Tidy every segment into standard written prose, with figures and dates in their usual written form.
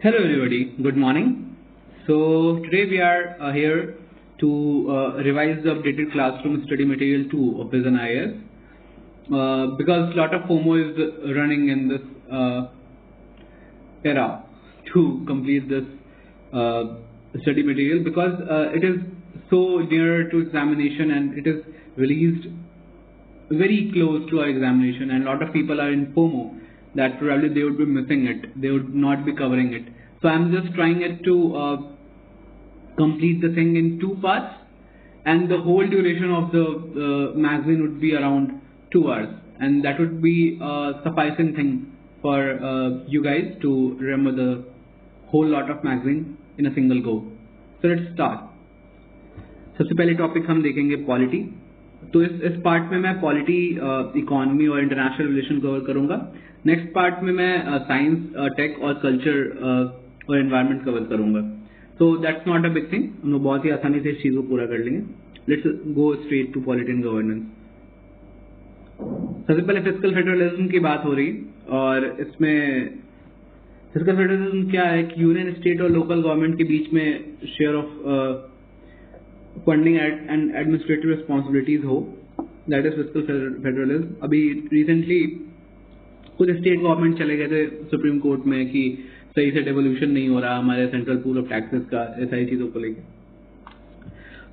Hello everybody, good morning. So today we are here to revise the updated classroom study material 2 of Vision IAS because a lot of FOMO is running in this era to complete this study material because it is so near to examination and it is released very close to our examination, and a lot of people are in FOMO that probably they would be missing it, they would not be covering it. So I'm just trying it to complete the thing in 2 parts, and the whole duration of the magazine would be around 2 hours, and that would be a sufficing thing for you guys to remember the whole lot of magazine in a single go. So let's start. सबसे पहले topic हम देखेंगे polity. तो इस part में मैं polity, economy और international relation cover करूंगा. नेक्स्ट पार्ट में मैं साइंस, टेक और कल्चर और एनवायरनमेंट कवर करूंगा. So that's not a big thing, हम लोग बहुत ही आसानी से इस चीज को पूरा कर लेंगे. Let's go straight to polity and governance. सबसे पहले फिस्कल फेडरलिज्म की बात हो रही, और इसमें फिस्कल फेडरलिज्म क्या है कि यूनियन, स्टेट और लोकल गवर्नमेंट के बीच में share of funding and administrative responsibilities हो, दैट इज फिस्कल फेडरलिज्म. अभी रिसेंटली कुछ स्टेट गवर्नमेंट चले गए थे सुप्रीम कोर्ट में कि सही से डेवोल्यूशन नहीं हो रहा हमारे सेंट्रल पूल ऑफ टैक्सेस का, ऐसा ही चीजों को लेकर.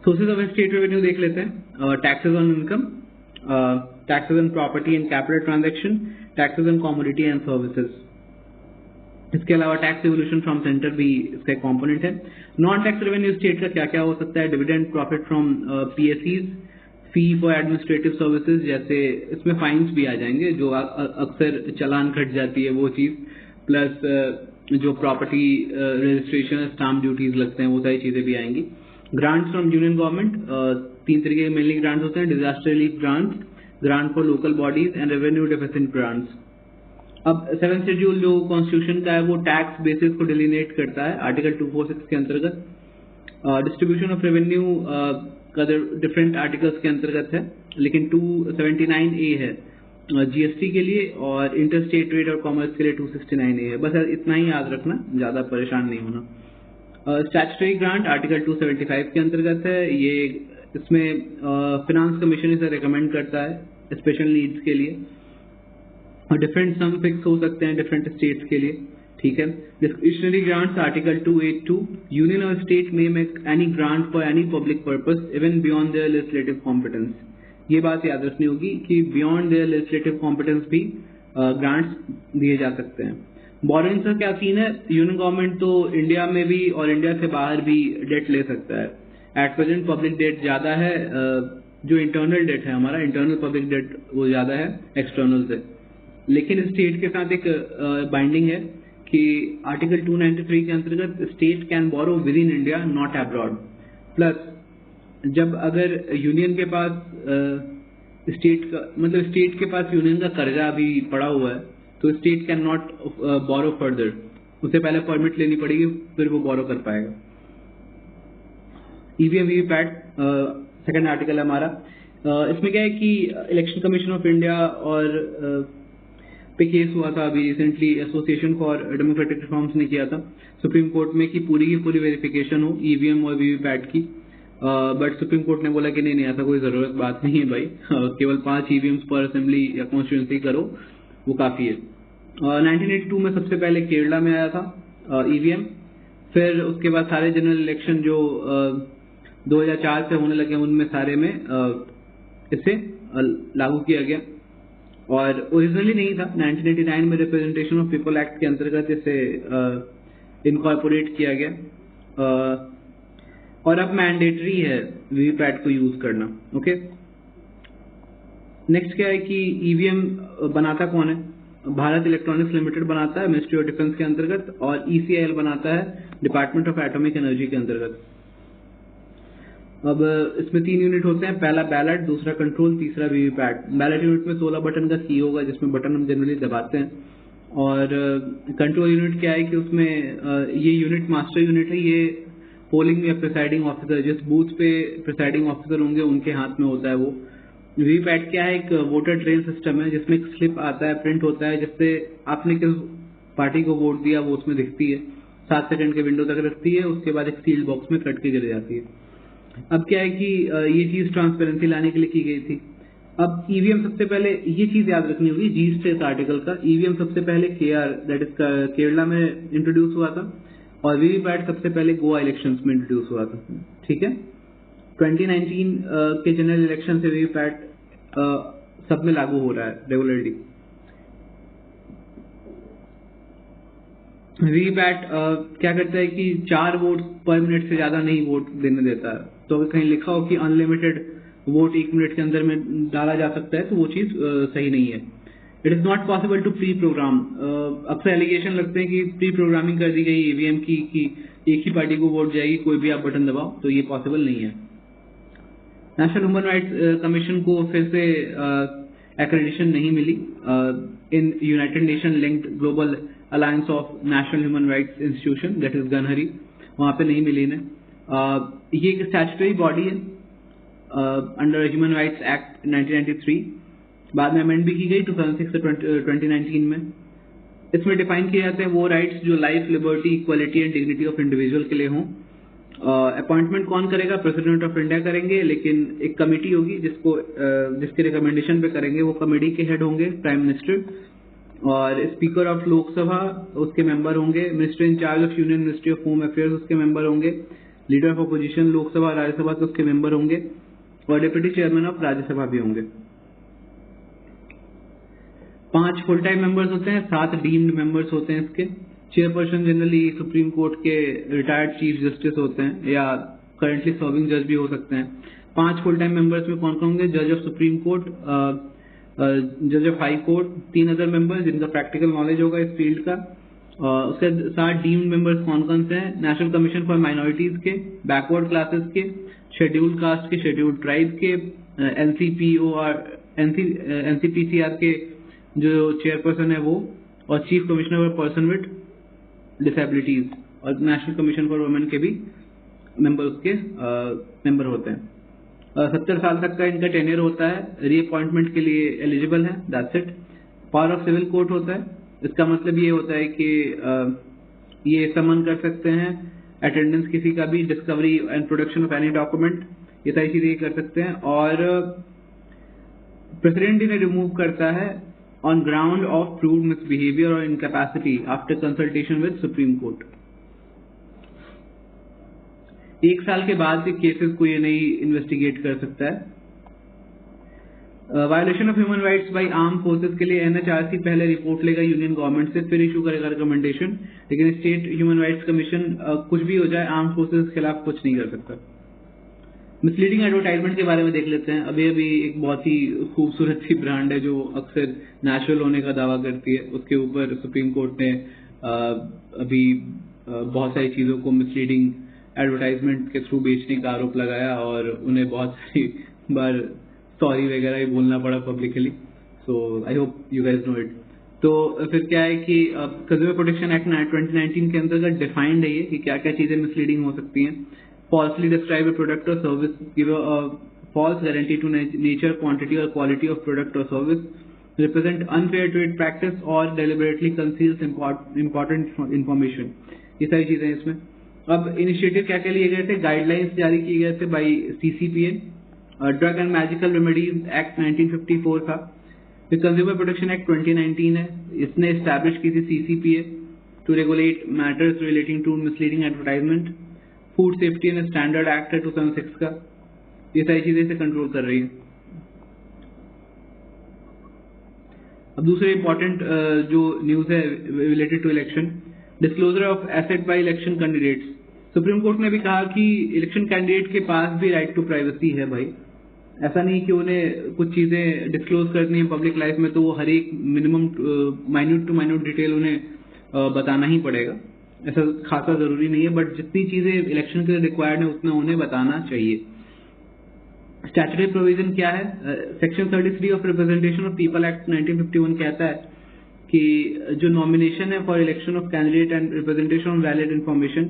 सोर्सेज ऑफ स्टेट रेवेन्यू देख लेते हैं. Taxes on income, taxes on property and capital transaction, taxes on commodity and services. इसके अलावा टैक्स रिवोल्यूशन फ्रॉम सेंटर भी इसका एक कॉम्पोनेंट है. नॉन टैक्स रेवेन्यू स्टेट का क्या क्या हो सकता है? Dividend, profit from PSEs, fee for administrative services, जैसे इसमें फाइन्स भी आ जाएंगे जो अक्सर चालान कट जाती है वो चीज, प्लस जो प्रॉपर्टी रजिस्ट्रेशन, स्टाम्प ड्यूटीज लगते हैं वो सारी चीजें भी आएंगी. ग्रांट्स फ्रॉम यूनियन गवर्नमेंट, 3 तरीके के मेनली ग्रांट्स होते हैं: disaster relief grants, grant for local bodies and revenue deficit grants. अब 7th शेड्यूल जो कॉन्स्टिट्यूशन का है वो टैक्स बेसिस को डिलिनेट करता है आर्टिकल 246 के अंतर्गत. डिस्ट्रीब्यूशन ऑफ रेवेन्यू का डिफरेंट आर्टिकल्स के अंतर्गत है, लेकिन 279A है जीएसटी के लिए, और इंटर स्टेट ट्रेड और कॉमर्स के लिए 269A है. बस इतना ही याद रखना, ज्यादा परेशान नहीं होना. स्टैट्यूटरी ग्रांट आर्टिकल 275 के अंतर्गत है. ये इसमें फिनांस कमीशन इसे रिकमेंड करता है स्पेशल नीड्स के लिए. डिफरेंट सम फिक्स हो सकते हैं डिफरेंट स्टेट्स के लिए, ठीक है. डिस्क्रिशनरी ग्रांट्स आर्टिकल 282, यूनियन और स्टेट में make any grant for any public purpose even beyond their legislative competence. ये बात याद रखनी होगी कि बियॉन्ड देयर लेजिस्लेटिव कॉम्पिटेंस भी ग्रांट्स दिए जा सकते हैं. बोरोइंग्स का क्या सीन है? यूनियन गवर्नमेंट तो इंडिया में भी और इंडिया से बाहर भी डेट ले सकता है. एट प्रेजेंट पब्लिक डेट ज्यादा है, जो इंटरनल डेट है हमारा, इंटरनल पब्लिक डेट वो ज्यादा है एक्सटर्नल से. लेकिन स्टेट के साथ एक बाइंडिंग है कि आर्टिकल 293 के अंतर्गत state can borrow within India not abroad. Plus जब अगर यूनियन के पास स्टेट का मतलब स्टेट के पास यूनियन का कर्जा अभी पड़ा हुआ है तो state can not borrow further, उसे पहले परमिट लेनी पड़ेगी फिर वो बोरो कर पाएगा. ईवीएम वीवीपैट सेकंड आर्टिकल है हमारा. इसमें क्या है कि इलेक्शन कमीशन ऑफ इंडिया और पे केस हुआ था अभी recently, association for democratic reforms ने किया था सुप्रीम कोर्ट में कि पूरी की पूरी वेरिफिकेशन हो ईवीएम और वीवीपैट की. बट सुप्रीम कोर्ट ने बोला कि नहीं ऐसा कोई जरूरत बात नहीं है भाई, केवल 5 ईवीएम्स पर असेंबली या कॉन्स्टिट्यूंसी करो वो काफी है. 1982 में सबसे पहले केरला में आया था ईवीएम. फिर उसके बाद सारे जनरल इलेक्शन जो 2004 से होने लगे उनमें सारे में इसे लागू किया गया. और ओरिजिनली नहीं था, 1989 में रिप्रेजेंटेशन ऑफ पीपल एक्ट के अंतर्गत इसे इनकॉर्पोरेट किया गया. और अब मैंडेटरी है वीवीपैट को यूज करना. ओके, नेक्स्ट क्या है कि ईवीएम बनाता कौन है? भारत इलेक्ट्रॉनिक्स लिमिटेड बनाता है मिनिस्ट्री ऑफ डिफेंस के अंतर्गत, और ईसीआईएल बनाता है डिपार्टमेंट ऑफ एटॉमिक एनर्जी के अंतर्गत. अब इसमें 3 यूनिट होते हैं, पहला बैलेट, दूसरा कंट्रोल, तीसरा वीवीपैट. बैलेट यूनिट में 16 बटन का की होगा जिसमें बटन हम जनरली दबाते हैं. और कंट्रोल यूनिट क्या है कि उसमें ये यूनिट मास्टर यूनिट है, ये पोलिंग या प्रिसाइडिंग ऑफिसर, जिस बूथ पे प्रिसाइडिंग ऑफिसर होंगे उनके हाथ में होता है वो. वीवीपैट क्या है? एक वोटर ट्रेल सिस्टम है जिसमें एक स्लिप आता है, प्रिंट होता है, जिससे आपने किस पार्टी को वोट दिया वो उसमें दिखती है. 7 सेकंड के विंडो तक रखती है, उसके बाद एक सील्ड बॉक्स में कट के गिर जाती है। अब क्या है कि ये चीज ट्रांसपेरेंसी लाने के लिए की गई थी। अब ईवीएम सबसे पहले ये चीज याद रखनी होगी जी स्टेट आर्टिकल का, ईवीएम सबसे पहले दैट इज केरला में इंट्रोड्यूस हुआ था और वीवीपैट सबसे पहले गोवा इलेक्शंस में इंट्रोड्यूस हुआ था। ठीक है, 2019 के जनरल इलेक्शन से वीवीपैट सब में लागू हो रहा है रेगुलरली। वीवीपैट क्या करता है कि 4 वोट पर मिनट से ज्यादा नहीं वोट देने देता है। तो अगर कहीं लिखा हो कि अनलिमिटेड वोट 1 मिनट के अंदर में डाला जा सकता है तो वो चीज सही नहीं है। It is not possible to pre program. अक्सर एलिगेशन लगते हैं कि प्री प्रोग्रामिंग कर दी गई ईवीएम की कि एक ही पार्टी को वोट जाएगी, कोई भी आप बटन दबाओ, तो ये पॉसिबल नहीं है। नेशनल ह्यूमन राइट्स कमीशन को फिर से एक्रेडिशन नहीं मिली in United Nation linked Global Alliance of National Human Rights Institution, that is GANHRI, वहां पे नहीं मिली इन्हें। ये एक स्टैट्यूटरी बॉडी है अंडर ह्यूमन राइट्स एक्ट 1993, बाद में अमेंड भी की गई 2006 से 2019 में। इसमें डिफाइन किए जाते हैं वो राइट्स जो life, liberty, equality and dignity of individual के लिए हों। अपॉइंटमेंट कौन करेगा? प्रेसिडेंट ऑफ इंडिया करेंगे, लेकिन एक कमेटी होगी जिसके रिकमेंडेशन पे करेंगे। वो कमेटी के हेड होंगे प्राइम मिनिस्टर, और स्पीकर ऑफ लोकसभा उसके मेंबर होंगे, minister in charge of union ministry of home affairs उसके मेंबर होंगे, leader of opposition Lok Sabha Rajya Sabha के उसके मेंबर होंगे, और डिप्टी चेयरमैन ऑफ राज्यसभा भी होंगे। 5 फुल टाइम मेंबर्स होते हैं, 7 डीम्ड मेंबर्स होते हैं इसके। चेयरपर्सन जनरली सुप्रीम कोर्ट के रिटायर्ड चीफ जस्टिस होते हैं या करंटली सर्विंग जज भी हो सकते हैं। 5 फुल टाइम मेंबर्स में कौन कौन होंगे? जज ऑफ सुप्रीम कोर्ट, जज of high court, 3 other members जिनका प्रैक्टिकल नॉलेज होगा इस फील्ड का। उसके 7 डीम्ड मेंबर्स कौन कौन से हैं? नेशनल कमीशन फॉर माइनॉरिटीज के, बैकवर्ड क्लासेस के, शेड्यूल्ड कास्ट के, शेड्यूल्ड ट्राइब के, एनसीपीसीआर के जो चेयरपर्सन है वो, और chief commissioner for person with disabilities, और नेशनल कमीशन फॉर वुमेन के भी मेंबर उसके मेंबर होते हैं। 70 साल तक का इनका टेन्योर होता है, रीअपॉइंटमेंट के लिए एलिजिबल है, that's it. Power of civil court होता है, इसका मतलब ये होता है कि ये समन कर सकते हैं अटेंडेंस किसी का भी, discovery and production of any document, ये सारी चीजें कर सकते हैं। और प्रेसिडेंट इन्हें रिमूव करता है on ground of proved misbehaviour और incapacity after consultation with Supreme Court. 1 साल के बाद के केसेस को ये नहीं इन्वेस्टिगेट कर सकता है। Violation of human rights by arm forces के लिए एनएचआरसी पहले रिपोर्ट लेगा यूनियन गवर्नमेंट से, फिर इशू करेगा रिकमेंडेशन, लेकिन स्टेट ह्यूमन राइट्स कमीशन कुछ भी हो जाए आर्म फोर्सेस के खिलाफ कुछ नहीं कर सकता। मिसलीडिंग एडवर्टाइजमेंट के बारे में देख लेते हैं। अभी एक बहुत ही खूबसूरत सी ब्रांड है जो अक्सर नेचुरल होने का दावा करती है, उसके ऊपर सुप्रीम कोर्ट ने अभी बहुत सारी चीजों को मिसलीडिंग एडवर्टाइजमेंट के थ्रू बेचने का आरोप लगाया और उन्हें बहुत सारी बार सॉरी वगैरह ही बोलना पड़ा publicly. So I hope you guys know it. तो फिर क्या है कि कंज्यूमर प्रोटेक्शन एक्ट 2019 के अंतर्गत डिफाइंड है ये कि क्या क्या चीजें मिसलीडिंग हो सकती हैं। Falsely describe a product or service, give a false guarantee to nature, quantity or quality of product or service, represent unfair trade practice or deliberately conceals important information। ये सारी चीजें हैं इसमें। अब इनिशिएटिव क्या क्या लिए गए थे? गाइडलाइंस जारी किए गए थे by CCPA, drug and magical remedies act 1954 था, फिर कंज्यूमर प्रोटेक्शन एक्ट 2019 है, इसने एस्टैब्लिश की थी CCPA to regulate matters relating to misleading advertisement. Food safety and standard act है 2006 का, ये सारी चीजें इसे कंट्रोल कर रही है। अब दूसरे इंपॉर्टेंट जो न्यूज है related to election, disclosure of asset by election candidates. Supreme court ने भी कहा कि इलेक्शन कैंडिडेट के पास भी राइट टू प्राइवेसी है भाई। ऐसा नहीं कि उन्हें कुछ चीजें डिस्क्लोज करनी है पब्लिक लाइफ में तो वो हर एक minimum minute to minute detail उन्हें बताना ही पड़ेगा, ऐसा खासा जरूरी नहीं है, बट जितनी चीजें इलेक्शन के लिए रिक्वायर्ड है उतना उन्हें बताना चाहिए। स्टैट्यूटरी प्रोविजन क्या है? Section 33 of representation of people act 1951 कहता है कि जो नॉमिनेशन है for election of candidate and representation of valid information,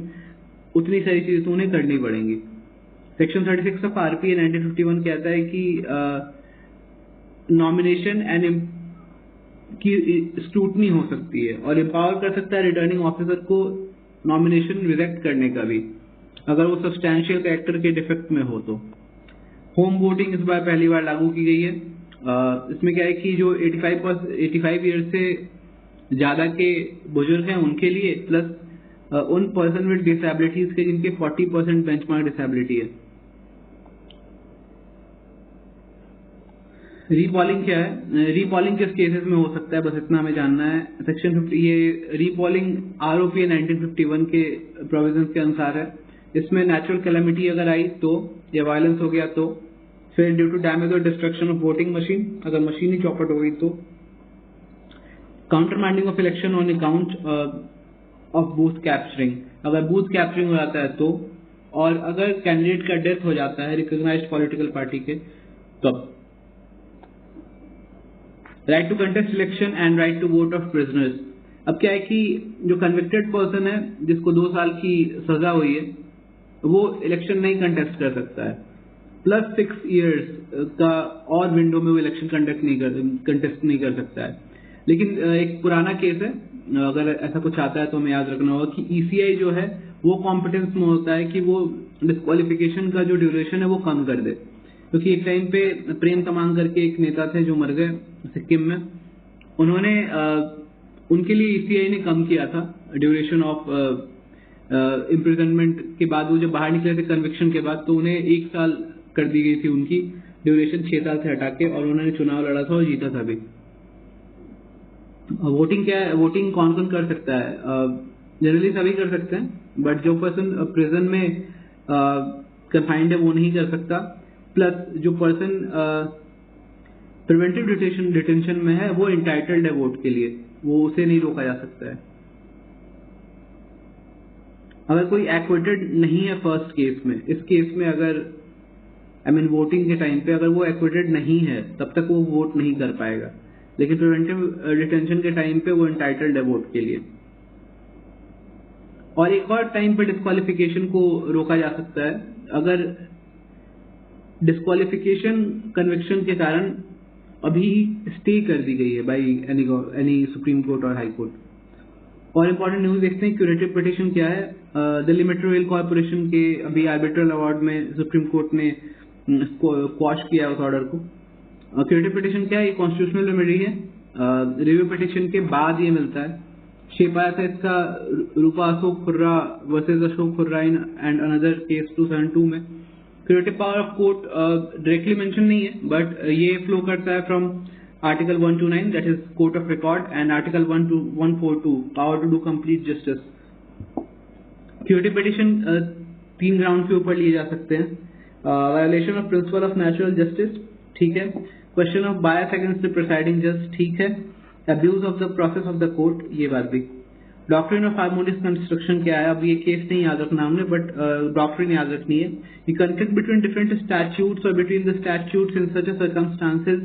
उतनी सारी चीजें तो उन्हें करनी पड़ेंगी। सेक्शन 36 ऑफ आरपीए 1951 कहता है कि नॉमिनेशन एंड की स्क्रूटनी हो सकती है और एम्पावर कर सकता है रिटर्निंग ऑफिसर को नॉमिनेशन रिजेक्ट करने का भी, अगर वो सब्सटैंशियल कैरेक्टर के डिफेक्ट में हो तो। होम वोटिंग इस बार पहली बार लागू की गई है। इसमें क्या है कि जो 85 ईयर्स से ज्यादा के बुजुर्ग हैं उनके लिए, प्लस उन पर्सन विद डिसेबिलिटीज के जिनके 40% बेंचमार्क डिसेबिलिटी है। रीपॉलिंग क्या है? रीपॉलिंग किस केसेस में हो सकता है, बस इतना हमें जानना है। सेक्शन 50, ये रीपॉलिंग आरओपीए 1951 के प्रोविजंस के अनुसार है। इसमें नेचुरल कैलेमिटी अगर आई तो, या वायलेंस हो गया तो, फिर ड्यू टू डैमेज और डिस्ट्रक्शन ऑफ वोटिंग मशीन, अगर मशीन ही चौपट हो गई तो, countermanding of election on account of booth capturing, अगर बूथ कैप्चरिंग हो जाता है तो, और अगर कैंडिडेट का डेथ हो जाता है रिकॉग्नाइज्ड पॉलिटिकल पार्टी के तब। Right to contest election and right to vote of prisoners. अब क्या है कि जो कन्विक्टेड पर्सन है जिसको 2 साल की सजा हुई है वो इलेक्शन नहीं कंटेस्ट कर सकता है, प्लस 6 इयर्स का और विंडो में वो इलेक्शन कंटेस्ट नहीं कर सकता है। लेकिन एक पुराना केस है, अगर ऐसा कुछ आता है तो हमें याद रखना होगा कि ईसीआई जो है वो कॉम्पिटेंस में होता है कि वो डिस्क्वालिफिकेशन का जो ड्यूरेशन है वो कम कर दे, क्योंकि एक टाइम पे प्रेम तमांग करके एक नेता थे जो मर गए सिक्किम में, उन्होंने उनके लिए ईसीआई ने कम किया था ड्यूरेशन ऑफ इम्प्रिजनमेंट के बाद। वो जब बाहर निकले थे कन्विक्शन के बाद तो उन्हें 1 साल कर दी गई थी उनकी ड्यूरेशन 6 साल से हटा के, और उन्होंने चुनाव लड़ा था और जीता था भी। वोटिंग क्या है? वोटिंग कौन कौन कर सकता है? जनरली सभी कर सकते हैं, बट जो पर्सन प्रिजन में कन्फाइंड है वो नहीं कर सकता, प्लस जो पर्सन प्रिवेंटिव डिटेंशन में है वो इंटाइटल्ड है वोट के लिए, वो उसे नहीं रोका जा सकता है। अगर कोई एक्विटेड नहीं है फर्स्ट केस में, इस केस में अगर वोटिंग के टाइम पे अगर वो एक्विटेड नहीं है तब तक वो वोट नहीं कर पाएगा, लेकिन प्रिवेंटिव डिटेंशन के टाइम पे वो इंटाइटल्ड है वोट के लिए। और एक और टाइम पे डिस्क्वालिफिकेशन को रोका जा सकता है, अगर डिस्क्वालिफिकेशन कन्विक्शन के कारण अभी स्टे कर दी गई है बाई एनी सुप्रीम कोर्ट और हाई कोर्ट। और इम्पोर्टेंट न्यूज देखते हैं, क्यूरेटिव पिटिशन क्या है? दिल्ली मेट्रो रेल कॉर्पोरेशन के अभी आर्बिट्रल अवार्ड में सुप्रीम कोर्ट ने क्वॉश किया उस ऑर्डर को। क्यूरेटिव पिटिशन क्या है? ये कॉन्स्टिट्यूशनल रेमेडी है, रिव्यू पिटिशन के बाद ये मिलता है। शेप आया था इसका रूपा अशोक खुर्रा वर्सेज अशोक खुर्रा एंड अनदर केस 272 में। Curative power of court directly mention नहीं है, बट ये फ्लो करता है from article 129 that is court of record and article 142 power to do complete justice. Curative petition 3 ground के ऊपर लिए जा सकते हैं। Violation of principle of natural justice, ठीक है। Question of bias against the presiding जज, ठीक है। Abuse of the process of the court, ये बात भी। डॉक्ट्रिन ऑफ हार्मोनियस कंस्ट्रक्शन क्या है? अब ये केस नहीं याद रखना हमने, बट डॉक्ट्रिन याद रखनी है। ये कॉन्फ्लिक्ट बिटवीन डिफरेंट स्टैट्यूट्स और between the statutes in such circumstances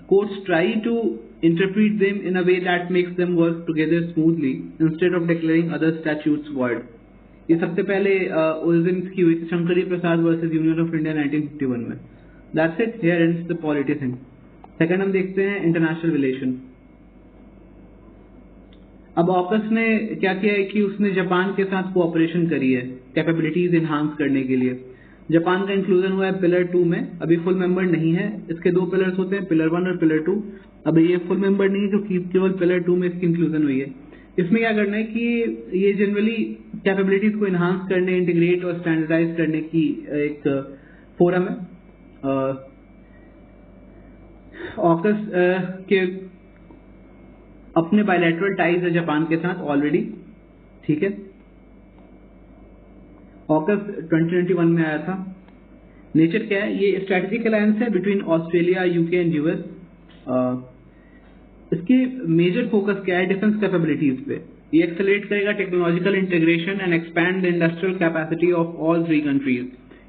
courts try to interpret them in a way that makes them work together smoothly instead of declaring other statutes void. ये सबसे पहले उस दिन की हुई थी शंकरी प्रसाद वर्सेस यूनियन ऑफ इंडिया 1951 में। That's it, here ends the polity thing. Second हम देखते हैं इंटरनेशनल रिलेशन। अब ऑकस ने क्या किया है कि उसने जापान के साथ कोऑपरेशन करी है कैपेबिलिटीज इनहांस करने के लिए। जापान का इंक्लूजन हुआ है पिलर 2 में, अभी फुल मेंबर नहीं है। इसके 2 पिलर्स होते हैं, पिलर 1 और पिलर 2। अब ये फुल मेंबर नहीं है क्योंकि केवल पिलर 2 में इसकी इंक्लूजन हुई है। इसमें क्या करना है कि ये जनरली कैपेबिलिटीज को इनहांस करने, इंटीग्रेट और स्टैंडर्डाइज करने की एक फोरम है। ऑकस के अपने बायलैटरल टाइज है जापान के साथ ऑलरेडी, ठीक है। ऑकस 2021 में आया था। नेचर क्या है? ये स्ट्रेटेजिक अलायंस है between Australia, UK and US. इसकी मेजर फोकस क्या है? डिफेंस कैपेबिलिटीज पे। ये एक्सेलरेट करेगा technological integration and expand the industrial capacity of all 3 countries.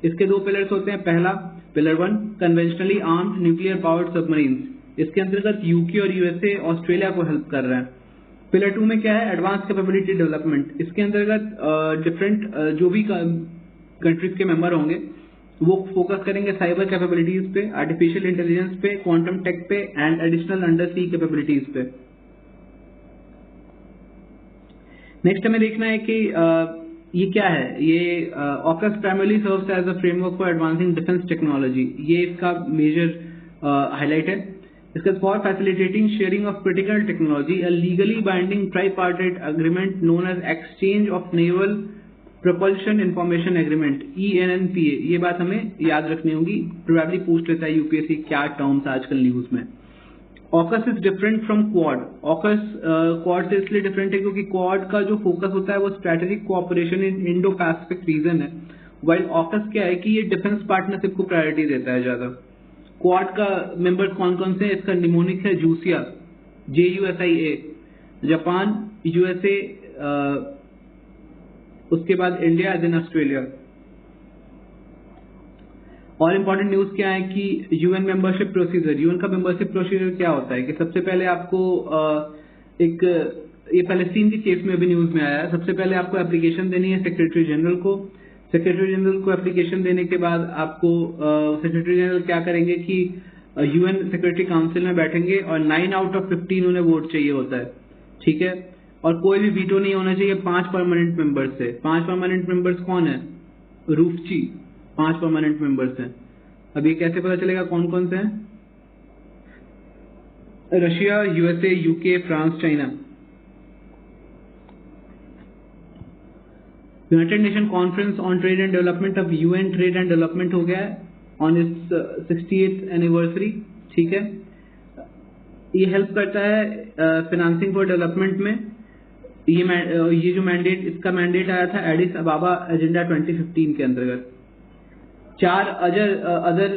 इसके 2 पिलर्स होते हैं। पहला pillar 1 conventionally armed nuclear powered submarines. इसके अंतर्गत यूके और यूएसए ऑस्ट्रेलिया को हेल्प कर रहा है। पिलर 2 में क्या है? Advance capability development. इसके अंतर्गत डिफरेंट जो भी कंट्रीज के मेंबर होंगे वो फोकस करेंगे साइबर कैपेबिलिटीज पे, आर्टिफिशियल इंटेलिजेंस पे, क्वांटम टेक पे and additional under sea capabilities पे। नेक्स्ट हमें देखना है कि ये क्या है। ये AUKUS primarily serves as a framework for advancing defence technology, ये इसका मेजर हाईलाइट है। इसका for facilitating sharing of critical technology, a legally binding tripartite agreement known as exchange of naval propulsion information agreement, ENNPA। ये बात हमें याद रखनी होगी, प्रोबेबली पूछ लेता है यूपीएससी क्या टर्म्स आजकल न्यूज में। AUKUS is different from quad. AUKUS quad से इसलिए डिफरेंट है क्योंकि क्वाड का जो फोकस होता है वो स्ट्रेटेजिक कोऑपरेशन इन इंडो पैसिफिक रीजन है, वाइल ऑकस क्या है कि ये डिफेंस पार्टनरशिप को प्रायोरिटी देता है ज्यादा। क्वाड का मेंबर्स कौन कौन से हैं? इसका निमोनिक है जूसिया, JUSIA, जापान, USA, उसके बाद इंडिया, देन ऑस्ट्रेलिया। और इम्पोर्टेंट न्यूज क्या है कि यूएन मेंबरशिप प्रोसीजर। यूएन का मेंबरशिप प्रोसीजर क्या होता है कि सबसे पहले आपको एक, ये पैलेस्टीन के केस में भी न्यूज में आया है, सबसे पहले आपको एप्लीकेशन देनी है सेक्रेटरी जनरल को। सेक्रेटरी जनरल को एप्लीकेशन देने के बाद आपको सेक्रेटरी जनरल क्या करेंगे कि यूएन सेक्रेटरी काउंसिल में बैठेंगे और 9 आउट ऑफ 15 उन्हें वोट चाहिए होता है, ठीक है। और कोई भी वीटो नहीं होना चाहिए 5 परमानेंट मेंबर्स से। 5 परमानेंट मेंबर्स कौन है? रूफची 5 परमानेंट मेंबर्स हैं। अब ये कैसे पता चलेगा कौन कौन से हैं? Russia, USA, UK, France, China. United nation conference on trade and development, अब UN ट्रेड एंड डेवलपमेंट हो गया है ऑन इट्स 68th एनिवर्सरी, ठीक है। ये हेल्प करता है फाइनेंसिंग फॉर डेवलपमेंट में। ये जो मैंडेट, इसका मैंडेट आया था एडिस अबाबा एजेंडा 2015 के अंतर्गत। 4 other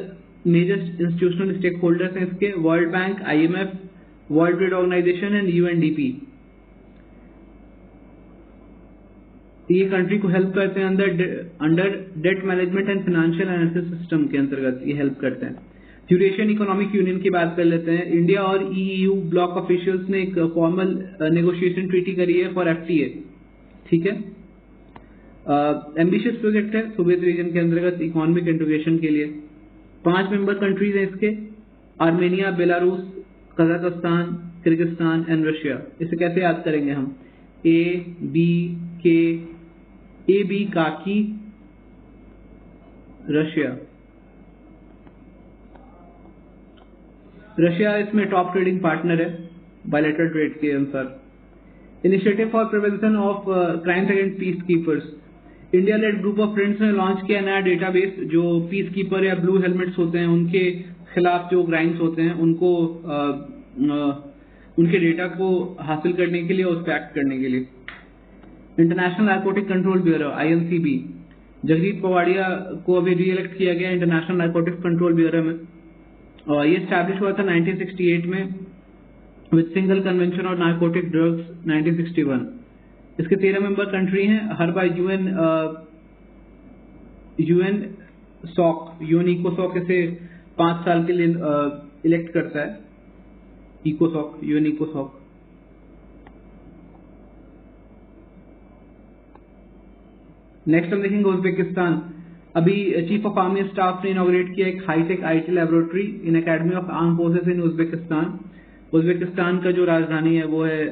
major institutional stake holders हैं इसके, World Bank, IMF, World Trade Organization and UNDP। ये कंट्री को हेल्प करते हैं under debt management and financial analysis system के अंतर्गत ये हेल्प करते हैं। यूरेशियन इकोनॉमिक यूनियन की बात कर लेते हैं। इंडिया और EU ब्लॉक ऑफिशियल्स ने एक फॉर्मल नेगोशिएशन ट्रीटी करी है फॉर FTA, ठीक है। एम्बिशियस प्रोजेक्ट है सोवियत रीजन के अंतर्गत इकोनॉमिक इंटीग्रेशन के लिए। 5 मेंबर कंट्रीज हैं इसके, Armenia, Belarus, Kazakhstan, Kyrgyzstan and Russia. इसे कैसे याद करेंगे हम? AB काकी, रशिया। रशिया इसमें टॉप ट्रेडिंग पार्टनर है बायलैटरल ट्रेड के अनुसार। Initiative for prevention of crimes against peace keepers, India lead group of friends ने लॉन्च किया नया डेटाबेस जो पीस कीपर या ब्लू हेलमेट्स होते हैं उनके खिलाफ जो क्राइम्स होते हैं उनको उनके डेटा को हासिल करने के लिए और उस पर एक्ट करने के लिए। International Narcotic Control Bureau INCB, Jagdeep Pavadia को अभी रीइलेक्ट किया गया इंटरनेशनल नारकोटिक्स कंट्रोल ब्यूरो में, और ये स्टैब्लिश हुआ था 1968 में with single convention on narcotic drugs 1961। इसके 13 मेंबर कंट्री हैं। हर बार UN इकोसॉक इसे 5 साल के लिए इलेक्ट करता है। UN इकोसॉक। नेक्स्ट हम देखेंगे उज्बेकिस्तान। अभी चीफ ऑफ आर्मी स्टाफ ने इनॉग्रेट किया एक hi-tech IT laboratory in academy of arm forces in Uzbekistan. Uzbekistan का जो राजधानी है वो है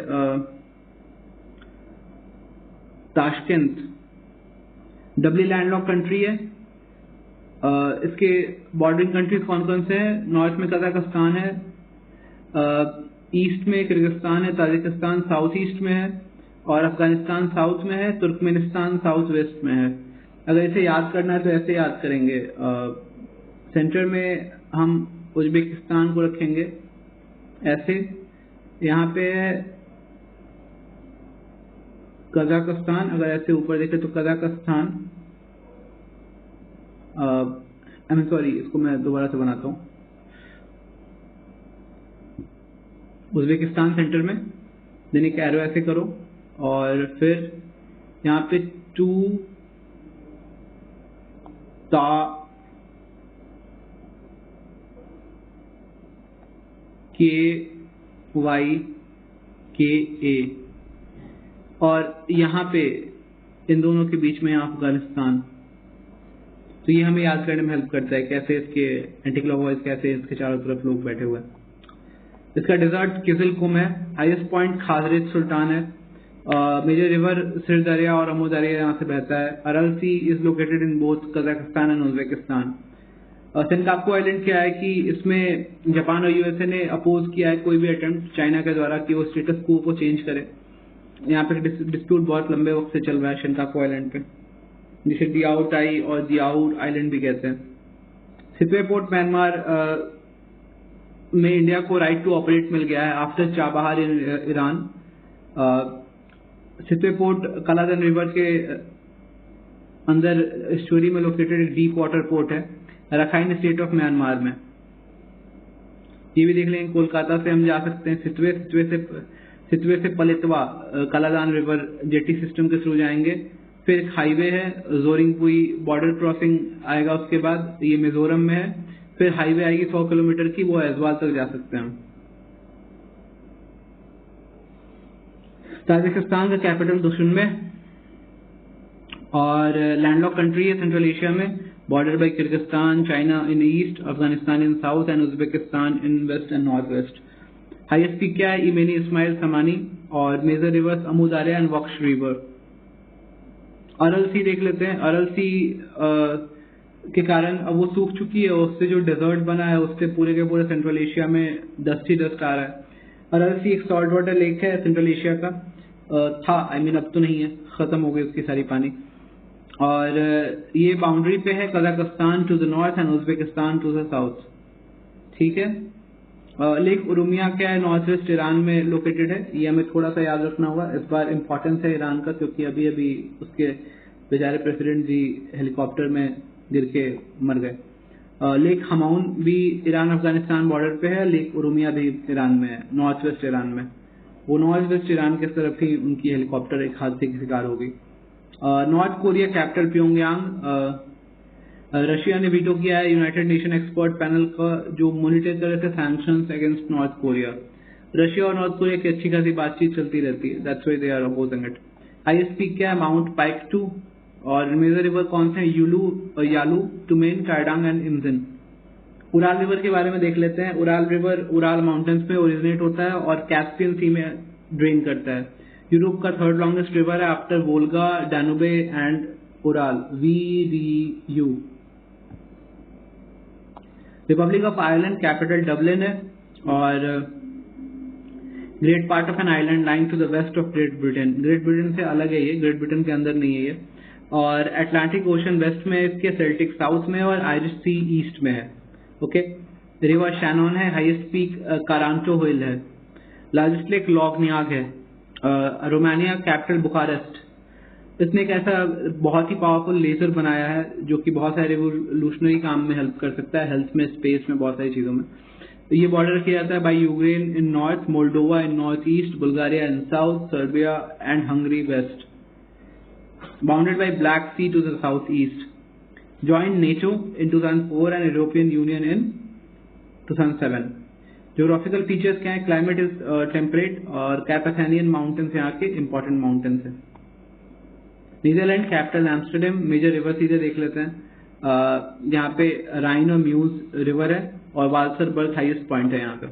ताशकेंत। डबली लैंडलॉक कंट्री है। इसके बॉर्डरिंग कंट्रीज कौन कौन से हैं? नॉर्थ में कजाकिस्तान है, ईस्ट में किर्गिस्तान है, ताजिकिस्तान साउथ ईस्ट में है, और अफगानिस्तान साउथ में है, तुर्कमेनिस्तान साउथ वेस्ट में है। अगर इसे याद करना है तो ऐसे याद करेंगे, सेंटर में हम उज्बेकिस्तान को रखेंगे ऐसे, यहाँ पे है कजाकिस्तान, अगर ऐसे ऊपर देखें तो कजाकिस्तान, सॉरी इसको मैं दोबारा से बनाता हूँ, उज्बेकिस्तान सेंटर में, देन एक एरो ऐसे करो और फिर यहाँ पे 2 ता KYKA, और यहाँ पे इन दोनों के बीच में अफगानिस्तान। तो ये हमें याद करने में हेल्प करता है कैसे इसके एंटी क्लॉकवाइज कैसे इसके चारों तरफ लोग बैठे हुए हैं। इसका डेजर्ट किजिल कुम है, हाईएस्ट पॉइंट खाजरेज सुल्तान है, मेजर रिवर सिर दरिया और अमू दरिया यहाँ से बहता है। Aral Sea is located in both Kazakhstan and Uzbekistan. Senkaku Island क्या है कि इसमें जापान और यूएसए ने अपोज किया है कोई भी अटेम्प्ट चाइना के द्वारा कि वो स्टेटस क्वो को चेंज करे। यहाँ पे डिस्प्यूट बहुत लंबे वक्त से चल रहा है सेनकाकू आइलैंड पे, जिसे दियाओ टाई और दियाओ आइलैंड भी कहते हैं। सितवे पोर्ट म्यांमार में इंडिया को राइट टू ऑपरेट मिल गया है after Chabahar in Iran. Sittwe port Kaladan river के अंदर स्टोरी में लोकेटेड एक डीप वाटर पोर्ट है रखाइन स्टेट ऑफ म्यांमार में। ये भी देख लेंगे, कोलकाता से हम जा सकते हैं सितवे से पलेतवा कलादान रिवर जेटी सिस्टम के थ्रू जाएंगे। फिर एक हाईवे है जोरिंगपुई बॉर्डर क्रॉसिंग आएगा, उसके बाद ये मिजोरम में है। फिर हाईवे आएगी 100 किलोमीटर की, वो ऐजवाल तक जा सकते हैं हम। ताजिकिस्तान का कैपिटल दुशुनबे और लैंडलॉक कंट्री है सेंट्रल एशिया में, border by Kyrgyzstan, China in east, Afghanistan in south and Uzbekistan in west and north west. Highest peak क्या है? इमेनी इस्माइल समानी और major rivers Amu Darya and Vakhsh river. Aral sea देख लेते हैं। अरल सी के कारण अब वो सूख चुकी है, उससे जो डेजर्ट बना है उससे पूरे के पूरे सेंट्रल एशिया में डस्ट ही डस्ट आ रहा है। अरल सी एक सॉल्ट वाटर लेक है सेंट्रल एशिया का, था अब तो नहीं है, खत्म हो गई उसकी सारी पानी। और ये बाउंड्री पे है Kazakhstan to the north and Uzbekistan to the south. ठीक है। लेक उरुमिया क्या है? नॉर्थ वेस्ट ईरान में लोकेटेड है। ये हमें थोड़ा सा याद रखना होगा, इस बार इम्पोर्टेंस है ईरान का, क्योंकि अभी अभी उसके बेचारे प्रेसिडेंट जी हेलीकॉप्टर में गिर के मर गए। लेक हमाउन भी ईरान अफगानिस्तान बॉर्डर पे है। लेक उरुमिया भी ईरान में है, नॉर्थ वेस्ट ईरान में। वो नॉर्थ वेस्ट ईरान के तरफ ही उनकी हेलीकॉप्टर एक हादसे की शिकार हो गई। North Korea capital Pyongyang. Russia ने वीटो किया है यूनाइटेड नेशन एक्सपर्ट पैनल का जो मॉनिटर कर रहे थे sanctions against North Korea. Russia और नॉर्थ कोरिया की अच्छी खासी बातचीत चलती रहती है, that's why they are opposing it. Highest peak क्या है? Mount Paektu 2। और मेजर रिवर कौन से हैं? Yalu, Tumen, Taedong and Imjin. Ural river के बारे में देख लेते हैं। उराल रिवर उराल माउंटेन्स में ओरिजिनेट होता है और कैस्पियन सी में ड्रेन करता है। यूरोप का थर्ड लॉन्गेस्ट रिवर है after Volga, Danube and Ural, VDU। Republic of Ireland capital Dublin है और great part of an island lying to the west of Great Britain. Great Britain से अलग है ये, ग्रेट ब्रिटेन के अंदर नहीं है ये। और अटलांटिक ओशन वेस्ट में इसके, सेल्टिक साउथ में और आयरिश सी ईस्ट में है। ओके। रिवर शैनॉन है। हाईएस्ट पीक कारांटो हिल है। लार्जेस्ट लेक लॉगन्याग है। Romania capital Bucharest. इसने एक ऐसा बहुत ही पावरफुल लेजर बनाया है जो कि बहुत सारे रिवोल्यूशनरी काम में हेल्प कर सकता है, हेल्थ में, स्पेस में, बहुत सारी चीजों में। ये बॉर्डर किया जाता है by Ukraine in north, Moldova in north east, Bulgaria in south, Serbia and Hungary west. Bounded by Black Sea to the south east. Join NATO in 2004 and European Union in 2007। Geographical features क्या है? Climate is temperate और कैपेथेनियन mountains यहाँ के important mountains है। Netherland capital Amsterdam. Major river सीधे देख लेते हैं। यहाँ पे राइन और म्यूज रिवर है और वाल्सर बर्थ हाईएस्ट पॉइंट है यहाँ पे।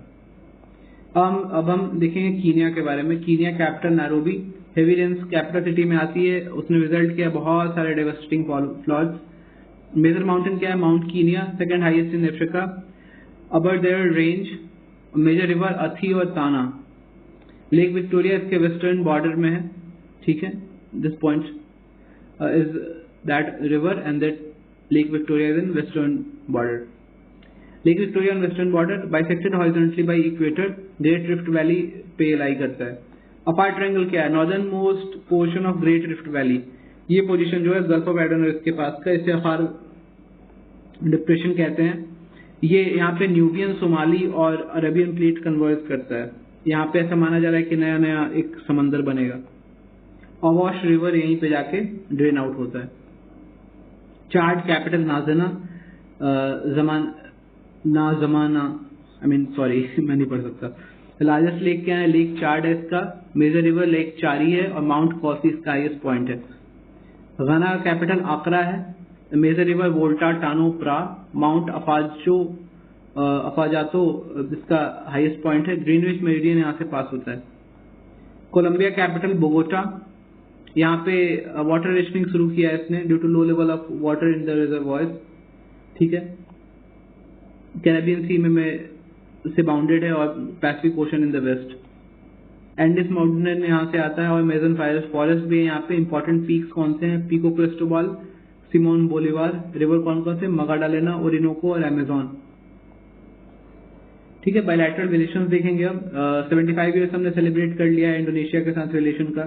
अब हम देखेंगे कीनिया के बारे में। Kenya capital Nairobi. Heavy rains capital city में आती है, उसने रिजल्ट किया बहुत सारे डेवास्टेटिंग फ्लड्स। मेजर माउंटेन क्या है? Mount Kenya, second highest in Africa. Aberdare range. Major river Athi और ताना। लेक विक्टोरिया इसके वेस्टर्न बॉर्डर में है। ठीक है। This point is that river and that Lake Victoria is in western border. Lake Victoria on western border bisected horizontally by equator, Great Rift Valley पे लाई करता है। अपार ट्रायंगल क्या है? Northern most portion of great rift valley. ये position जो है gulf of Aden इसके पास का, इसे अपार डिप्रेशन कहते हैं। ये यहाँ पे न्यूबियन, सोमाली और अरेबियन प्लेट कन्वर्ज करता है। यहाँ पे ऐसा माना जा रहा है कि नया नया एक समंदर बनेगा। अवॉश रिवर यहीं पे जाके ड्रेन आउट होता है। Chad capital Ndjamena. मैं नहीं पढ़ सकता। लार्जेस्ट लेक क्या है? लेक चार्ड है इसका। मेजर रिवर लेक चारी है और माउंट कॉसी इसका हाईएस्ट पॉइंट है। घना कैपिटल आकरा है। मेजर रिवर वोल्टा, टानो, प्रा। माउंट अफाजातो इसका हाईएस्ट पॉइंट है। ग्रीनविच मेरिडियन यहाँ से पास होता है। कोलंबिया कैपिटल बोगोटा, यहाँ पे वाटर रेशनिंग शुरू किया है इसने due to low level of water in the reservoirs, ठीक है। कैरेबियन सी में से बाउंडेड है और Pacific ocean in the west. Andes mountain यहाँ से आता है और अमेज़न फॉरेस्ट भी है यहाँ पे। इंपॉर्टेंट पीक्स कौन से हैं? Pico Cristobal, Simon Bolivar. River कौन कौन से? मगाडालेना, ओरिनोको और अमेजोन, ठीक है। बायलैटरल रिलेशंस देखेंगे अब। 75 ईयर्स हमने सेलिब्रेट कर लिया है इंडोनेशिया के साथ रिलेशन का।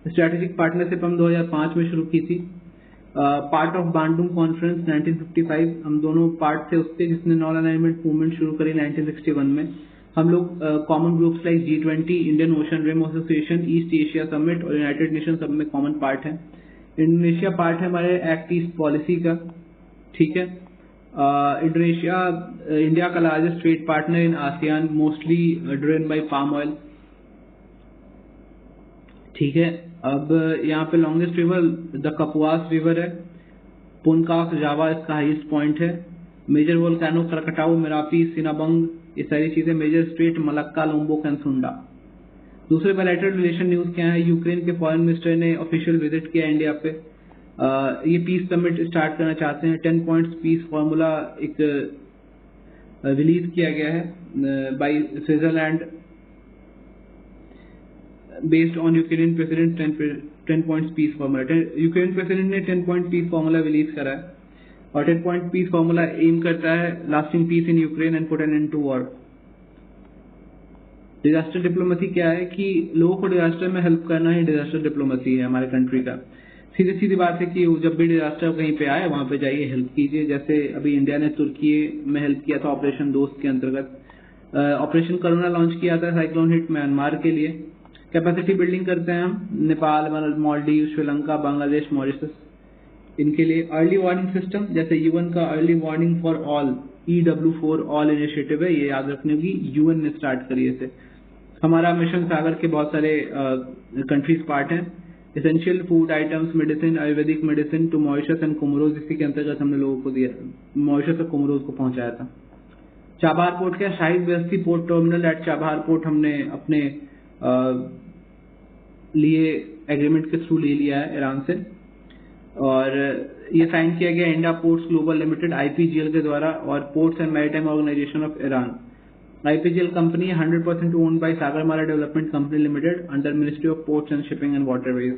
स्ट्रेटेजिक पार्टनरशिप हम 2005 में शुरू की थी। पार्ट ऑफ बांडुंग कॉन्फ्रेंस 1955, हम दोनों पार्ट थे उसके, जिसने नॉन अलाइनमेंट मूवमेंट शुरू करी 1961 में। हम लोग common groups like G20, Indian Ocean Rim Association, East Asia Summit और यूनाइटेड नेशन सब में कॉमन पार्ट है। इंडोनेशिया पार्ट है हमारे एक्ट ईस्ट पॉलिसी का, ठीक है। इंडोनेशिया इंडिया का largest trade partner in ASEAN, mostly driven by palm oil, ठीक है। अब यहाँ पे longest river the Kapuas river है। पुनकाक जावा इसका हाईएस्ट पॉइंट है। Major volcano Krakatau, Merapi, Sinabung, ये सारी चीजें। Major strait Malacca, Lombok and Sunda. दूसरे बायलैटरल रिलेशन न्यूज क्या है? यूक्रेन के फॉरेन मिनिस्टर ने ऑफिशियल विजिट किया इंडिया पे। ये पीस समिट स्टार्ट करना चाहते हैं। 10 पॉइंट्स पीस फॉर्मूला एक रिलीज किया गया है by Switzerland based on Ukrainian president 10 points peace formula. Ukraine president ने 10 पॉइंट पीस फॉर्मूला रिलीज करा है और 10 पॉइंट पीस फॉर्मूला एम करता है lasting peace in Ukraine and put an end to war. Disaster diplomacy क्या है कि लोगों को डिजास्टर में हेल्प करना ही डिजास्टर डिप्लोमेसी है हमारे कंट्री का। सीधी सीधी बात है कि जब भी डिजास्टर कहीं पे आए वहां पे जाइए, हेल्प कीजिए। जैसे अभी इंडिया ने तुर्की में हेल्प किया था ऑपरेशन दोस्त के अंतर्गत। ऑपरेशन करुणा लॉन्च किया था साइक्लोन हिट म्यांमार के लिए। कैपेसिटी बिल्डिंग करते हैं हम नेपाल, मालदीव, श्रीलंका, बांग्लादेश, मॉरिशस, इनके लिए। अर्ली वार्निंग सिस्टम, जैसे यूएन का early warning for all EW4 all initiative है, ये याद रखने की यूएन ने स्टार्ट करी है। हमारा मिशन सागर के बहुत सारे कंट्रीज पार्ट हैं। Essential food items, medicine, Ayurvedic medicine to Mauritius and Comoros, इसी के अंतर्गत हमने लोगों को दिया, मॉरिशस और कोमोरोस को पहुंचाया था। चाबहार पोर्ट क्या? Shahid Beheshti port terminal at Chabahar port हमने अपने लिए एग्रीमेंट के थ्रू ले लिया है ईरान से, और ये साइन किया गया India Ports Global Limited IPGL के द्वारा और ports and maritime organization of Iran. IPGL company 100% owned by Sagarmala development company limited under ministry of ports and shipping and waterways.